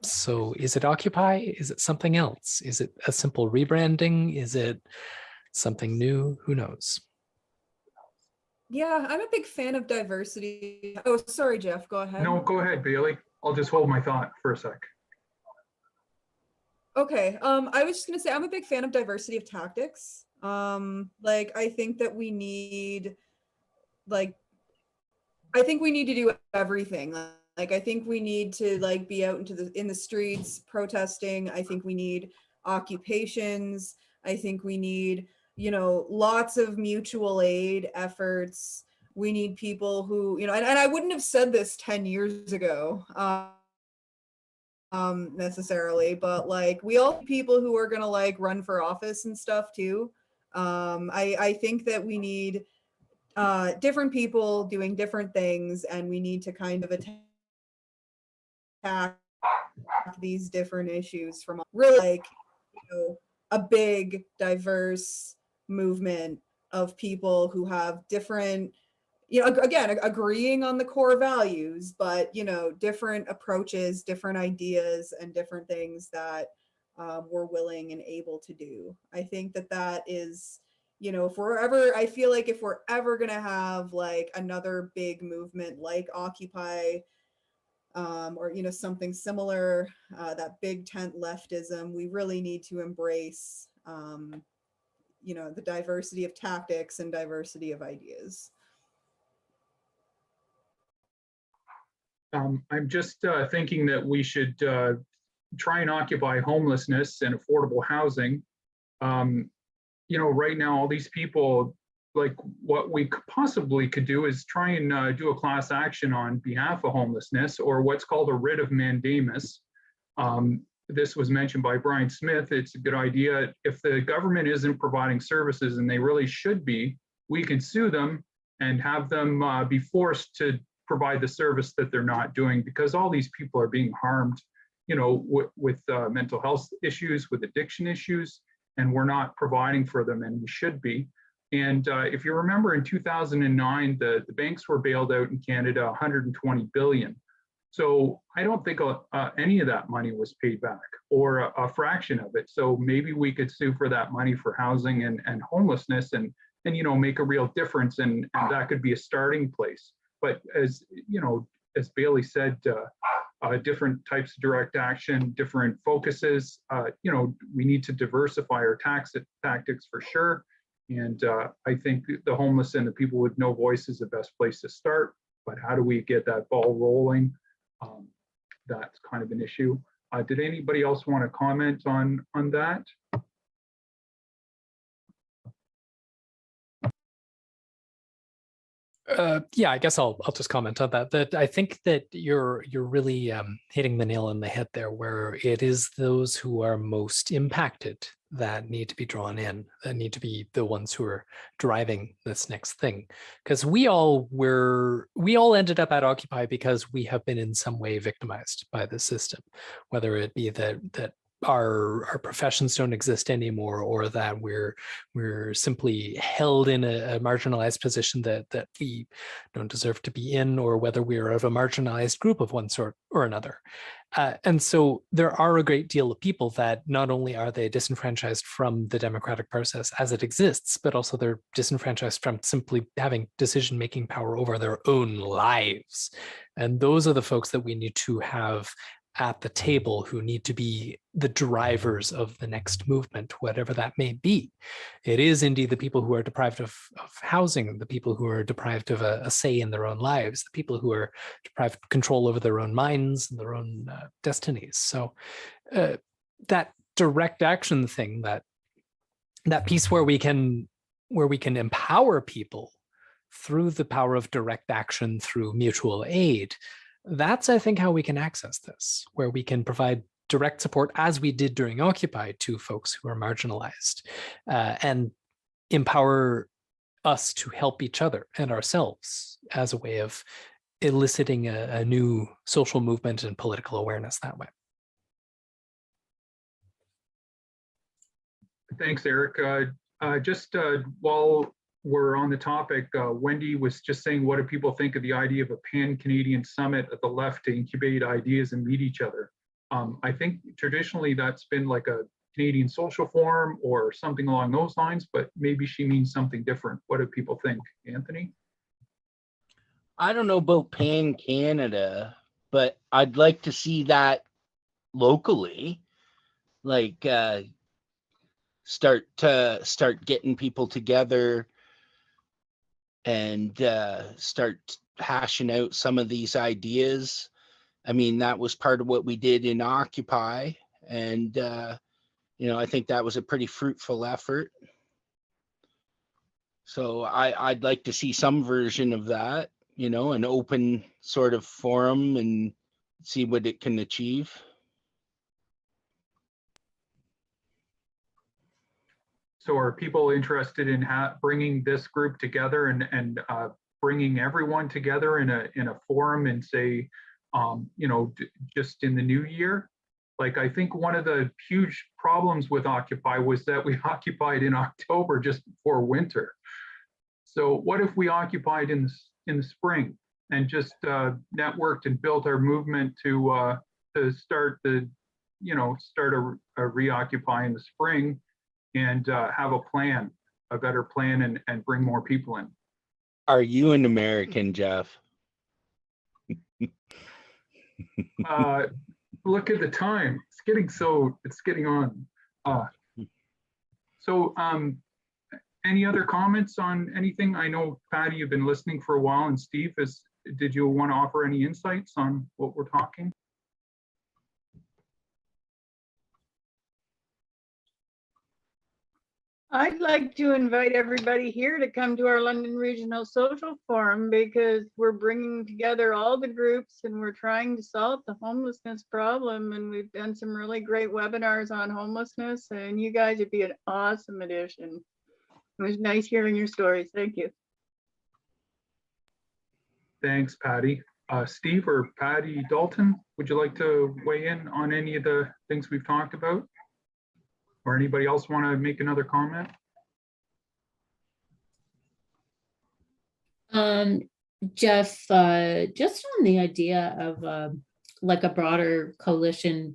So is it Occupy? Is it something else? Is it a simple rebranding? Is it something new? Who knows? Yeah, I'm a big fan of diversity. Oh, sorry, Jeff, go ahead. No, go ahead, Bailey. I'll just hold my thought for a sec. Okay, I was just gonna say I'm a big fan of diversity of tactics. Like I think that we need, like, I think we need to do everything. Like I think we need to like be out in the streets protesting. I think we need occupations. I think we need, you know, lots of mutual aid efforts. We need people who, you know, and I wouldn't have said this 10 years ago. Necessarily, but like we all need people who are gonna like run for office and stuff too. I think that we need different people doing different things, and we need to kind of attack these different issues from really like, you know, a big diverse movement of people who have different, you know, again, agreeing on the core values, but, you know, different approaches, different ideas, and different things that we're willing and able to do. I think that that is, you know, I feel like if we're ever going to have like another big movement like Occupy, or, you know, something similar, that big tent leftism, we really need to embrace, you know, the diversity of tactics and diversity of ideas. I'm just thinking that we should try and occupy homelessness and affordable housing. You know, right now, all these people, like what we possibly could do is try and do a class action on behalf of homelessness, or what's called a writ of mandamus. This was mentioned by Brian Smith. It's a good idea. If the government isn't providing services, and they really should be, we can sue them and have them be forced to provide the service that they're not doing, because all these people are being harmed, you know, with mental health issues, with addiction issues, and we're not providing for them, and we should be. And if you remember, in 2009, the banks were bailed out in Canada, 120 billion. So I don't think any of that money was paid back, or a fraction of it. So maybe we could sue for that money for housing and homelessness, and you know, make a real difference, and that could be a starting place. But as you know, as Bailey said, different types of direct action, different focuses. You know, we need to diversify our tactics for sure. And I think the homeless and the people with no voice is the best place to start. But how do we get that ball rolling? That's kind of an issue. Did anybody else want to comment on that? Yeah, I guess I'll just comment on that. That I think that you're really hitting the nail on the head there, where it is those who are most impacted that need to be drawn in, that need to be the ones who are driving this next thing. Because we all ended up at Occupy because we have been in some way victimized by the system, whether it be that our professions don't exist anymore, or that we're simply held in a marginalized position that we don't deserve to be in, or whether we're of a marginalized group of one sort or another. And so there are a great deal of people that not only are they disenfranchised from the democratic process as it exists, but also they're disenfranchised from simply having decision-making power over their own lives. And those are the folks that we need to have at the table, who need to be the drivers of the next movement, whatever that may be. It is indeed the people who are deprived of housing, the people who are deprived of a say in their own lives, the people who are deprived of control over their own minds and their own destinies. So that direct action thing, that piece where we can empower people through the power of direct action, through mutual aid, that's, I think, how we can access this, where we can provide direct support, as we did during Occupy, to folks who are marginalized, and empower us to help each other and ourselves as a way of eliciting a new social movement and political awareness that way. Thanks, Eric. Just while we're on the topic, Wendy was just saying, what do people think of the idea of a pan-Canadian summit at the left to incubate ideas and meet each other? I think traditionally that's been like a Canadian Social Forum or something along those lines, but maybe she means something different. What do people think? Anthony? I don't know about Pan Canada, but I'd like to see that locally, like start getting people together and start hashing out some of these ideas. I mean, that was part of what we did in Occupy, and I think that was a pretty fruitful effort. So I'd like to see some version of that, an open sort of forum, and see what it can achieve. So are people interested in bringing this group together and bringing everyone together in a forum and say, just in the new year? Like, I think one of the huge problems with Occupy was that we occupied in October just before winter. So what if we occupied in the spring and just networked and built our movement to start a reoccupy in the spring, and have a better plan, and bring more people in. Are you an American, Jeff? Look at the time. It's getting on. So any other comments on anything? I know, Patty, you've been listening for a while, and Steve, did you want to offer any insights on what we're talking? I'd like to invite everybody here to come to our London Regional Social Forum, because we're bringing together all the groups and we're trying to solve the homelessness problem. And we've done some really great webinars on homelessness, and you guys would be an awesome addition. It was nice hearing your stories. Thank you. Thanks, Patty. Steve or Patty Dalton, would you like to weigh in on any of the things we've talked about? Or anybody else want to make another comment? Jeff, just on the idea of like a broader coalition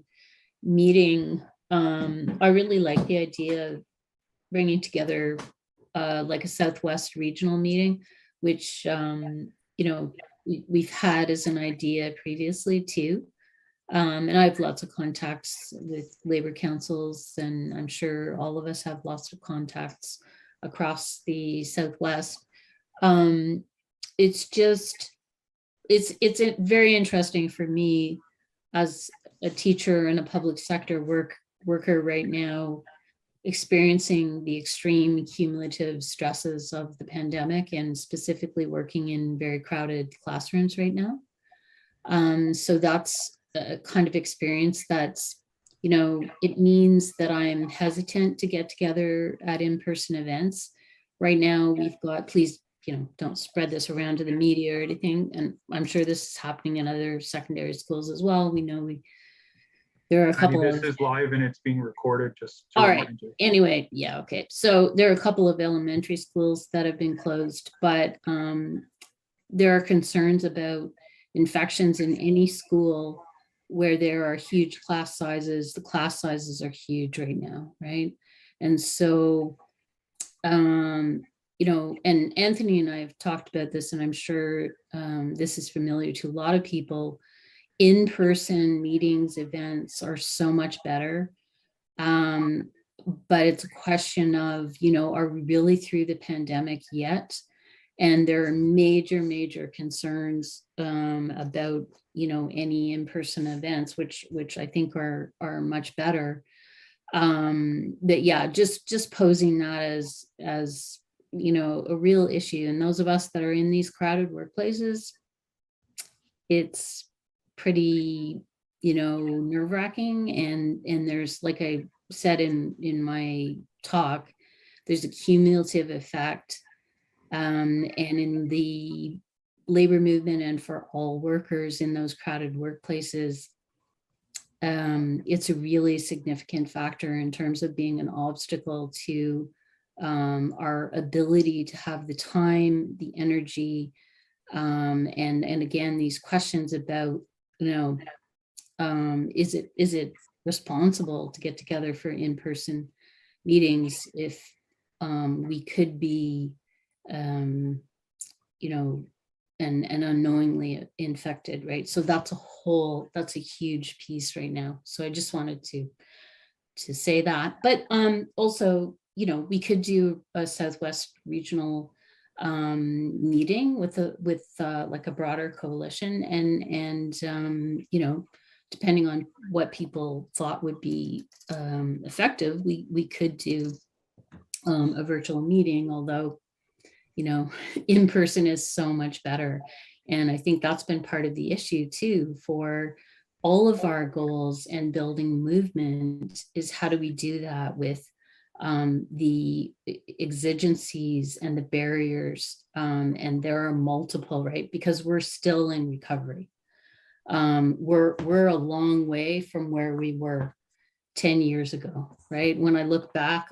meeting, I really like the idea of bringing together like a Southwest regional meeting, which we've had as an idea previously too. And I have lots of contacts with labor councils, and I'm sure all of us have lots of contacts across the Southwest. It's very interesting for me as a teacher and a public sector worker right now, experiencing the extreme cumulative stresses of the pandemic and specifically working in very crowded classrooms right now. So that's a kind of experience that's, you know, it means that I'm hesitant to get together at in-person events. Right now, we've got, please, you know, don't spread this around to the media or anything. And I'm sure this is happening in other secondary schools as well. We know there are a couple This of, is live and it's being recorded, just to all right, remind you. anyway, yeah, okay. So there are a couple of elementary schools that have been closed, but there are concerns about infections in any school where there are huge class sizes. The class sizes are huge right now, right? And so, you know, and Anthony and I have talked about this, and I'm sure this is familiar to a lot of people. In-person meetings, events are so much better. But it's a question of, you know, are we really through the pandemic yet? And there are major concerns about, you know, any in-person events, which I think are much better. But yeah, just posing that as, you know, a real issue. And those of us that are in these crowded workplaces, it's pretty, you know, nerve-wracking. And there's, like I said in my talk, there's a cumulative effect. And in the labor movement and for all workers in those crowded workplaces, it's a really significant factor in terms of being an obstacle to our ability to have the time, the energy, and again, these questions about, you know, is it responsible to get together for in-person meetings if we could be, you know, and unknowingly infected, right? So that's a huge piece right now. So I just wanted to say that, but also, you know, we could do a Southwest regional meeting with like a broader coalition, and you know, depending on what people thought would be effective, we could do a virtual meeting, although, you know, in person is so much better. And I think that's been part of the issue too for all of our goals and building movement, is how do we do that with the exigencies and the barriers, and there are multiple, right? Because we're still in recovery. We're a long way from where we were 10 years ago, right? When I look back,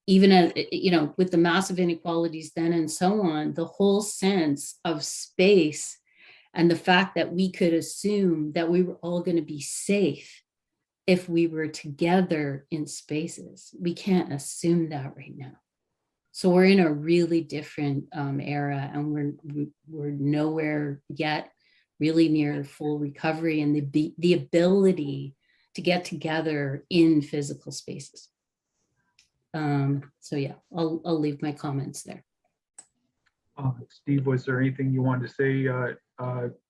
even at, you know, with the massive inequalities then and so on, the whole sense of space and the fact that we could assume that we were all going to be safe if we were together in spaces. We can't assume that right now. So we're in a really different era, and we're nowhere yet really near full recovery and the ability to get together in physical spaces. So yeah, I'll leave my comments there. Steve, was there anything you wanted to say?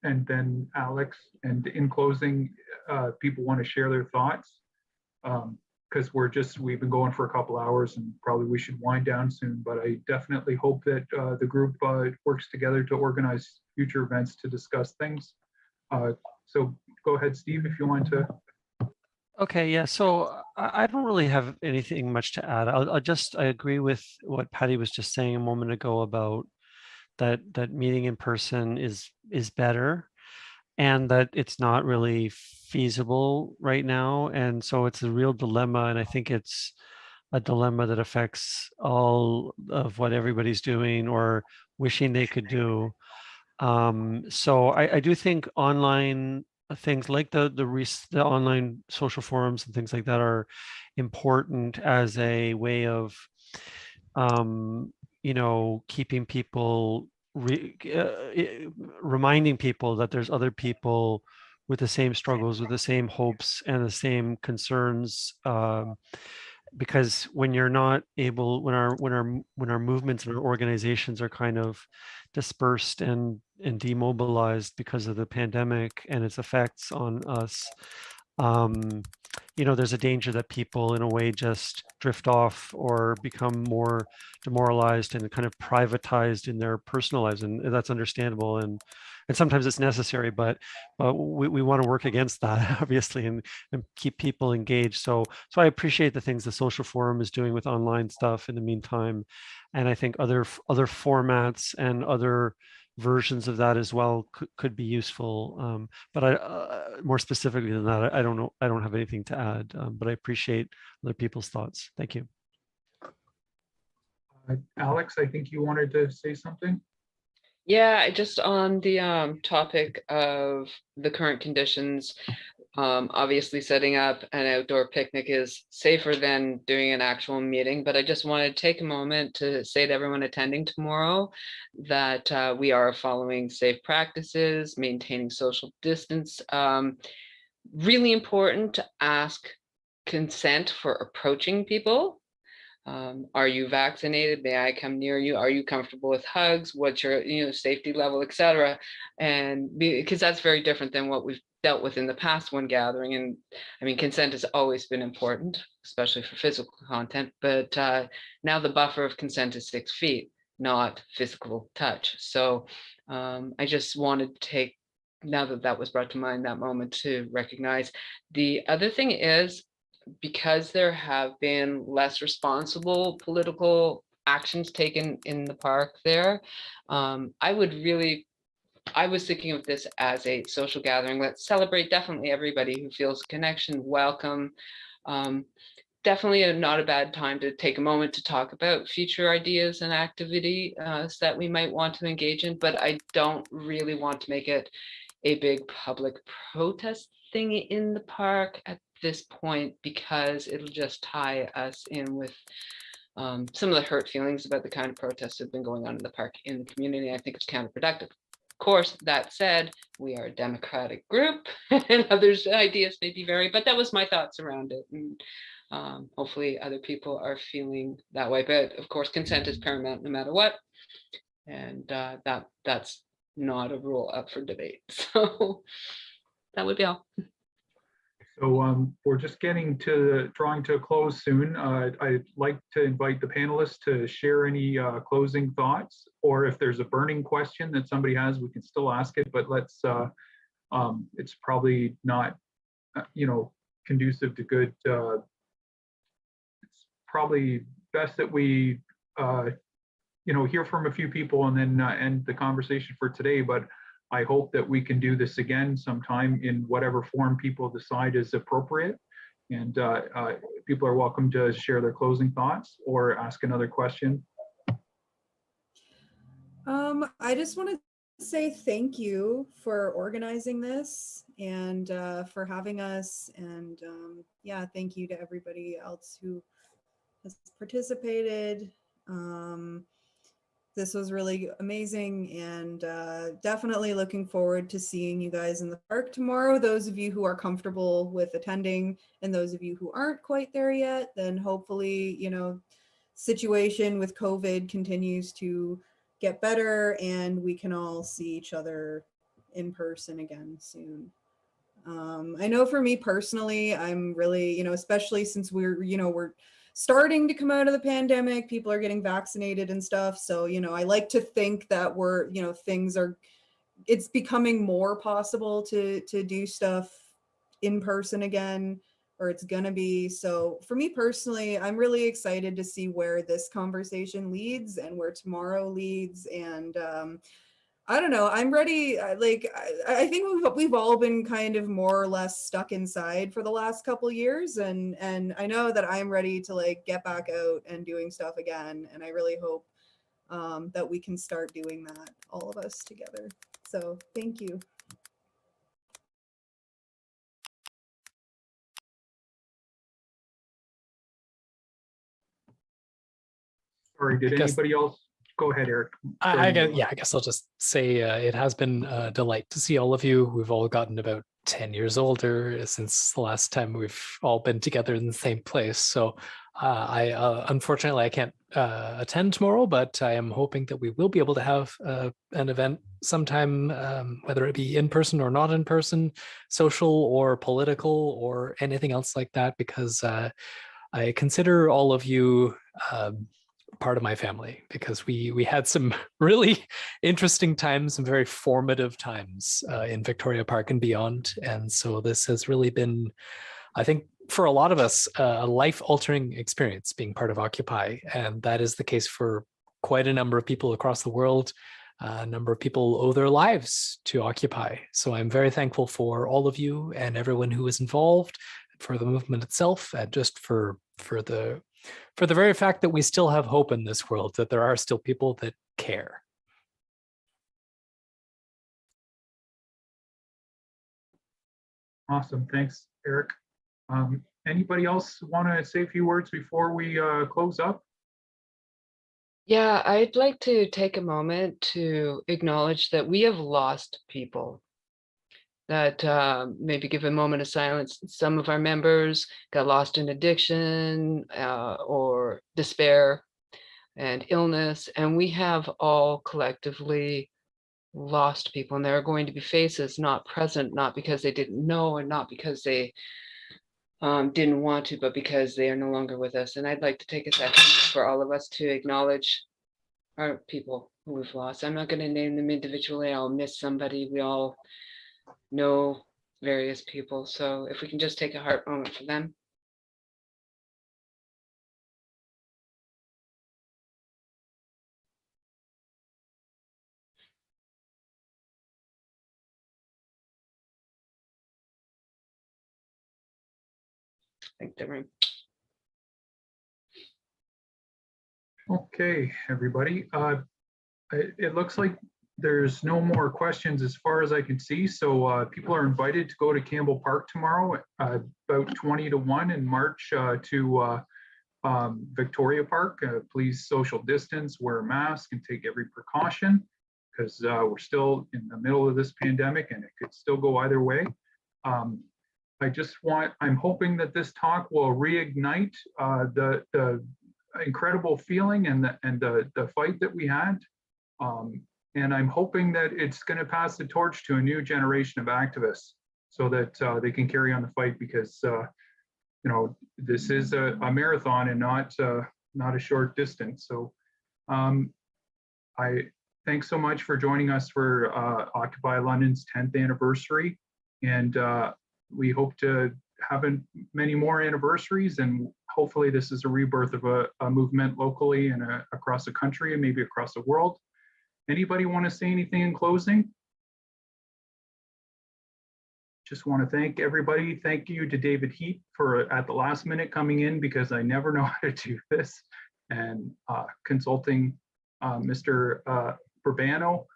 And then Alex, and in closing, people want to share their thoughts, because we've been going for a couple hours and probably we should wind down soon, but I definitely hope that the group works together to organize future events to discuss things. So go ahead, Steve, if you want to. Okay, yeah, so I don't really have anything much to add. I agree with what Patty was just saying a moment ago about that meeting in person is better, and that it's not really feasible right now. And so it's a real dilemma, and I think it's a dilemma that affects all of what everybody's doing or wishing they could do. So I do think online things like the online social forums and things like that are important as a way of you know, keeping people reminding people that there's other people with the same struggles, with the same hopes and the same concerns, because when you're not able, when our movements and our organizations are kind of dispersed and demobilized because of the pandemic and its effects on us, there's a danger that people in a way just drift off or become more demoralized and kind of privatized in their personal lives, and that's understandable, and sometimes it's necessary, but we want to work against that, obviously, and keep people engaged. So I appreciate the things the social forum is doing with online stuff in the meantime, and I think other formats and other versions of that as well could be useful. But more specifically than that, I don't know. I don't have anything to add, but I appreciate other people's thoughts. Thank you. Alex, I think you wanted to say something. Yeah, just on the topic of the current conditions, obviously setting up an outdoor picnic is safer than doing an actual meeting, but I just wanted to take a moment to say to everyone attending tomorrow that we are following safe practices, maintaining social distance. Really important to ask consent for approaching people. Are you vaccinated? May I come near you? Are you comfortable with hugs? What's your safety level, etc.? And because that's very different than what we've dealt with in the past one gathering. And I mean, consent has always been important, especially for physical content, but now the buffer of consent is 6 feet, not physical touch. So I just wanted to take, now that that was brought to mind, that moment to recognize. The other thing is, because there have been less responsible political actions taken in the park there, I was thinking of this as a social gathering. Let's celebrate definitely everybody who feels connection, welcome. Definitely not a bad time to take a moment to talk about future ideas and activity that we might want to engage in, but I don't really want to make it a big public protest thing in the park at this point, because it'll just tie us in with some of the hurt feelings about the kind of protests that have been going on in the park in the community. I think it's counterproductive. Of course, that said, we are a democratic group and others' ideas may be vary, but that was my thoughts around it. And hopefully other people are feeling that way. But of course, consent is paramount no matter what. And that's not a rule up for debate. So that would be all. So we're just drawing to a close soon. I'd like to invite the panelists to share any closing thoughts, or if there's a burning question that somebody has, we can still ask it, but let's, it's probably not, conducive to good, it's probably best that we, hear from a few people and then end the conversation for today, but I hope that we can do this again sometime in whatever form people decide is appropriate. And people are welcome to share their closing thoughts or ask another question. I just want to say thank you for organizing this and for having us. And yeah, thank you to everybody else who has participated. This was really amazing, and definitely looking forward to seeing you guys in the park tomorrow. Those of you who are comfortable with attending, and those of you who aren't quite there yet, then hopefully, situation with COVID continues to get better and we can all see each other in person again soon. I know for me personally, I'm really, especially since we're starting to come out of the pandemic, people are getting vaccinated and stuff. So, I like to think that it's becoming more possible to do stuff in person again, or it's gonna be. So for me personally, I'm really excited to see where this conversation leads and where tomorrow leads. And I don't know, I'm ready. I think we've all been kind of more or less stuck inside for the last couple of years. And I know that I'm ready to get back out and doing stuff again. And I really hope that we can start doing that, all of us together. So thank you. Sorry, did anybody else? Go ahead, Eric. I guess I'll just say it has been a delight to see all of you. We've all gotten about 10 years older since the last time we've all been together in the same place. So unfortunately, I can't attend tomorrow, but I am hoping that we will be able to have an event sometime, whether it be in person or not in person, social or political or anything else like that, because I consider all of you part of my family, because we had some really interesting times, some very formative times in Victoria Park and beyond. And so this has really been, I think, for a lot of us, a life-altering experience being part of Occupy. And that is the case for quite a number of people across the world. A number of people owe their lives to Occupy. So I'm very thankful for all of you and everyone who was involved, for the movement itself, and just for the very fact that we still have hope in this world, that there are still people that care. Awesome. Thanks, Eric. Anybody else want to say a few words before we close up? Yeah, I'd like to take a moment to acknowledge that we have lost people. That maybe give a moment of silence. Some of our members got lost in addiction or despair and illness, and we have all collectively lost people. And there are going to be faces not present, not because they didn't know and not because they didn't want to, but because they are no longer with us. And I'd like to take a second for all of us to acknowledge our people who we've lost. I'm not going to name them individually. I'll miss somebody. We all know various people. So if we can just take a heart moment for them. Thank the room. Okay, everybody. It looks like there's no more questions as far as I can see. So people are invited to go to Campbell Park tomorrow, about 20 to 1, and march to Victoria Park. Please social distance, wear a mask, and take every precaution, because we're still in the middle of this pandemic and it could still go either way. I'm hoping that this talk will reignite the incredible feeling and the fight that we had. And I'm hoping that it's going to pass the torch to a new generation of activists so that they can carry on the fight, because this is a marathon and not a short distance. So I thanks so much for joining us for Occupy London's 10th anniversary. And we hope to have many more anniversaries, and hopefully this is a rebirth of a movement locally and across the country and maybe across the world. Anybody want to say anything in closing? Just want to thank everybody. Thank you to David Heap for at the last minute coming in, because I never know how to do this, and consulting Mr. Burbano.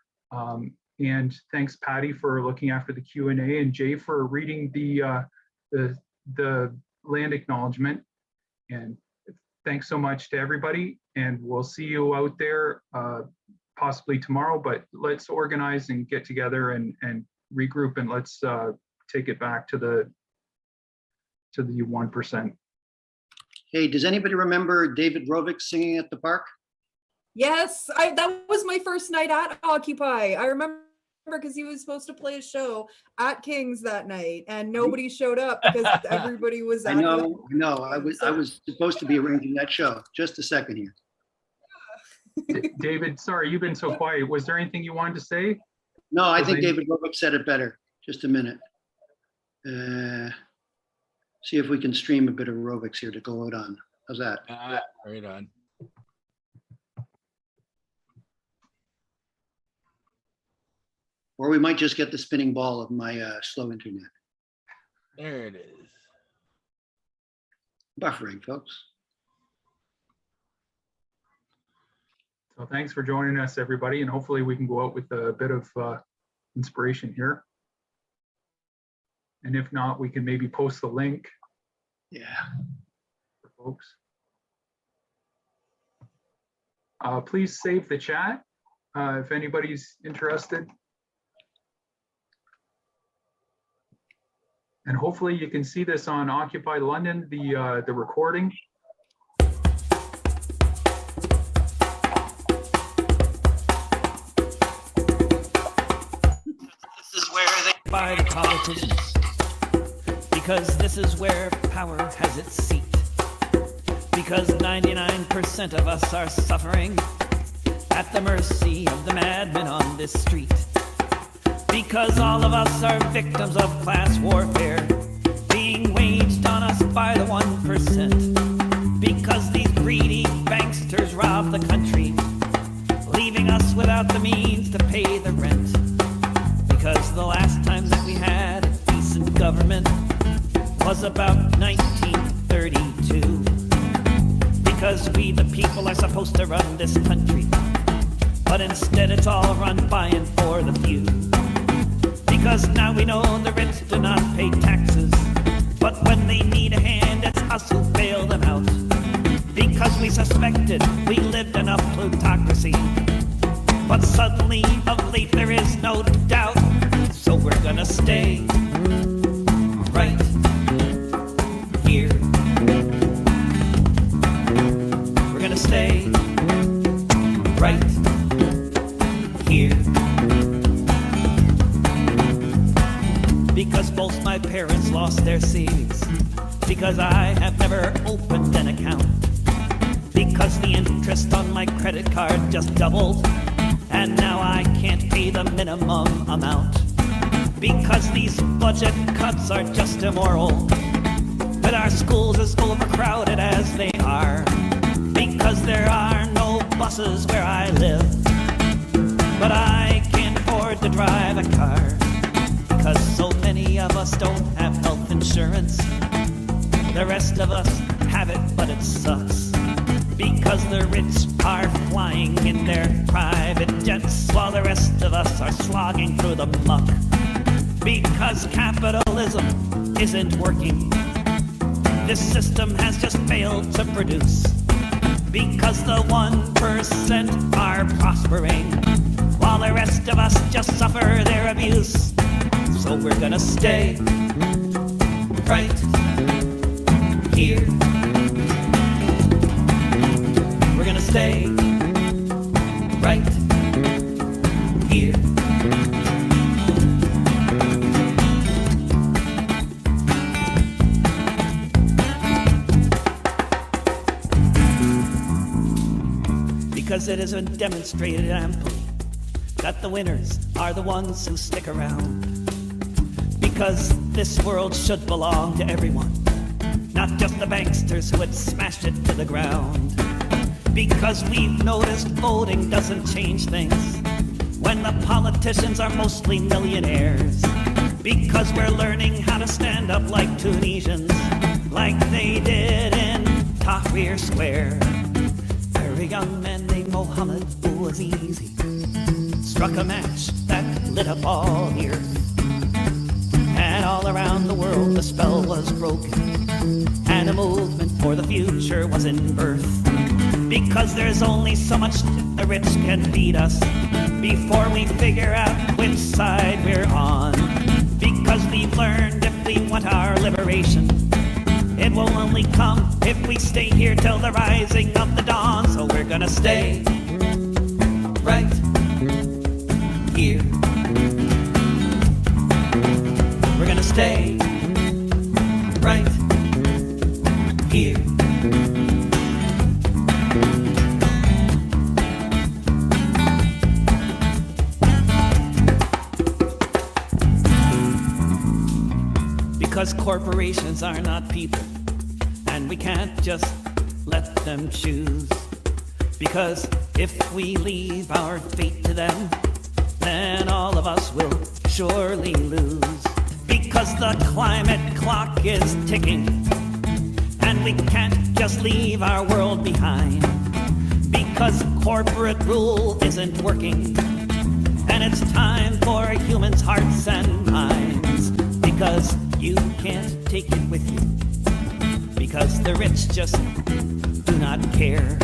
And thanks, Patty, for looking after the Q&A, and Jay for reading the land acknowledgement. And thanks so much to everybody, and we'll see you out there possibly tomorrow, but let's organize and get together and regroup, and let's take it back to the 1%. Hey, does anybody remember David Rovik singing at the park? Yes, that was my first night at Occupy. I remember because he was supposed to play a show at King's that night, and nobody showed up because everybody was. I know. I was supposed to be arranging that show. Just a second here. David, sorry, you've been so quiet. Was there anything you wanted to say? No, I think David Rovik said it better. Just a minute. See if we can stream a bit of aerobics here to go out on. How's that? Right on. Or we might just get the spinning ball of my slow internet. There it is. Buffering, folks. So thanks for joining us, everybody, and hopefully we can go out with a bit of inspiration here. And if not, we can maybe post the link. Yeah. For folks. Please save the chat if anybody's interested. And hopefully you can see this on Occupy London, the recording. to eat. Because this is where power has its seat. Because 99% of us are suffering at the mercy of the madmen on this street. Because all of us are victims of class warfare being waged on us by the 1%. Because these greedy banksters rob the country, leaving us without the means to pay the rent. Because the last time that we had a decent government was about 1932. Because we the people are supposed to run this country, but instead it's all run by and for the few. Because now we know the rich do not pay taxes, but when they need a hand, it's us who bail them out. Because we suspected we lived in a plutocracy, but suddenly of late there is no doubt. So we're gonna stay right here. We're gonna stay right here. Because both my parents lost their savings. Because I have never opened an account. Because the interest on my credit card just doubled, and now I can't pay the minimum amount. Because these budget cuts are just immoral, but our schools as overcrowded as they are. Because there are no buses where I live, but I can't afford to drive a car. Because so many of us don't have health insurance. The rest of us have it, but it sucks. Because the rich are flying in their private jets, while the rest of us are slogging through the muck. Because capitalism isn't working. This system has just failed to produce. Because the 1% are prospering, while the rest of us just suffer their abuse. So we're gonna stay right here. We're gonna stay right here. Because it has been demonstrated amply that the winners are the ones who stick around. Because this world should belong to everyone, not just the banksters who had smashed it to the ground. Because we've noticed voting doesn't change things when the politicians are mostly millionaires. Because we're learning how to stand up like Tunisians, like they did in Tahrir Square. Where a young man named Mohammed Bouazizi struck a match that lit up all the earth. And all around the world the spell was broken, and a movement for the future was in birth. Because there's only so much the rich can feed us before we figure out which side we're on. Because we've learned if we want our liberation, it will only come if we stay here till the rising of the dawn. So we're gonna stay right here. We're gonna stay right here. Because corporations are not people, and we can't just let them choose. Because if we leave our fate to them, then all of us will surely lose. Because the climate clock is ticking, and we can't just leave our world behind. Because corporate rule isn't working, and it's time for humans' hearts and minds. Because you can't take it with you. Because the rich just do not care.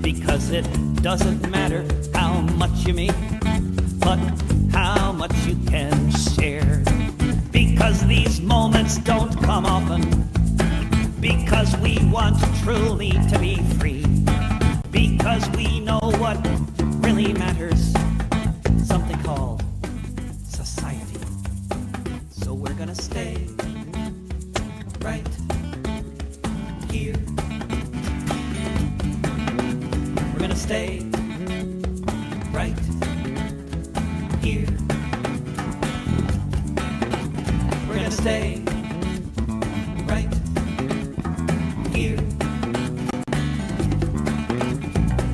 Because it doesn't matter how much you make, but how much you can share. Because these moments don't come often. Because we want truly to be free. Because we know what really matters. Something called society. So we're gonna stay right here. We're gonna stay right here. We're gonna stay right here.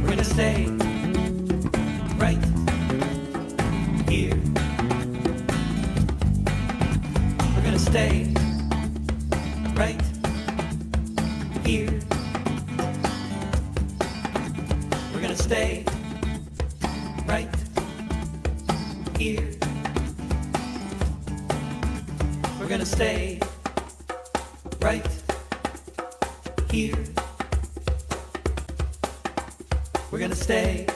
We're gonna stay right here. We're gonna stay right here. We're gonna stay right here. We're gonna stay right here. We're gonna stay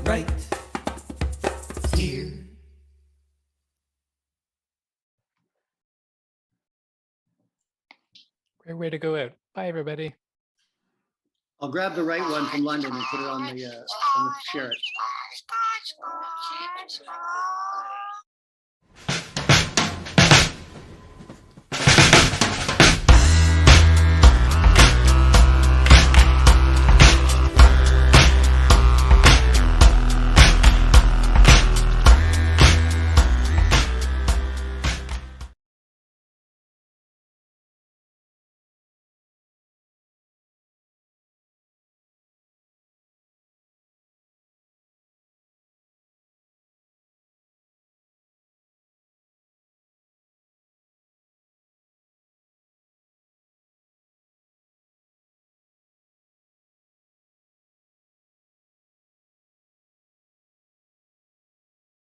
right here. Great way to go out. Bye, everybody. I'll grab the right one from London and put it on the share it.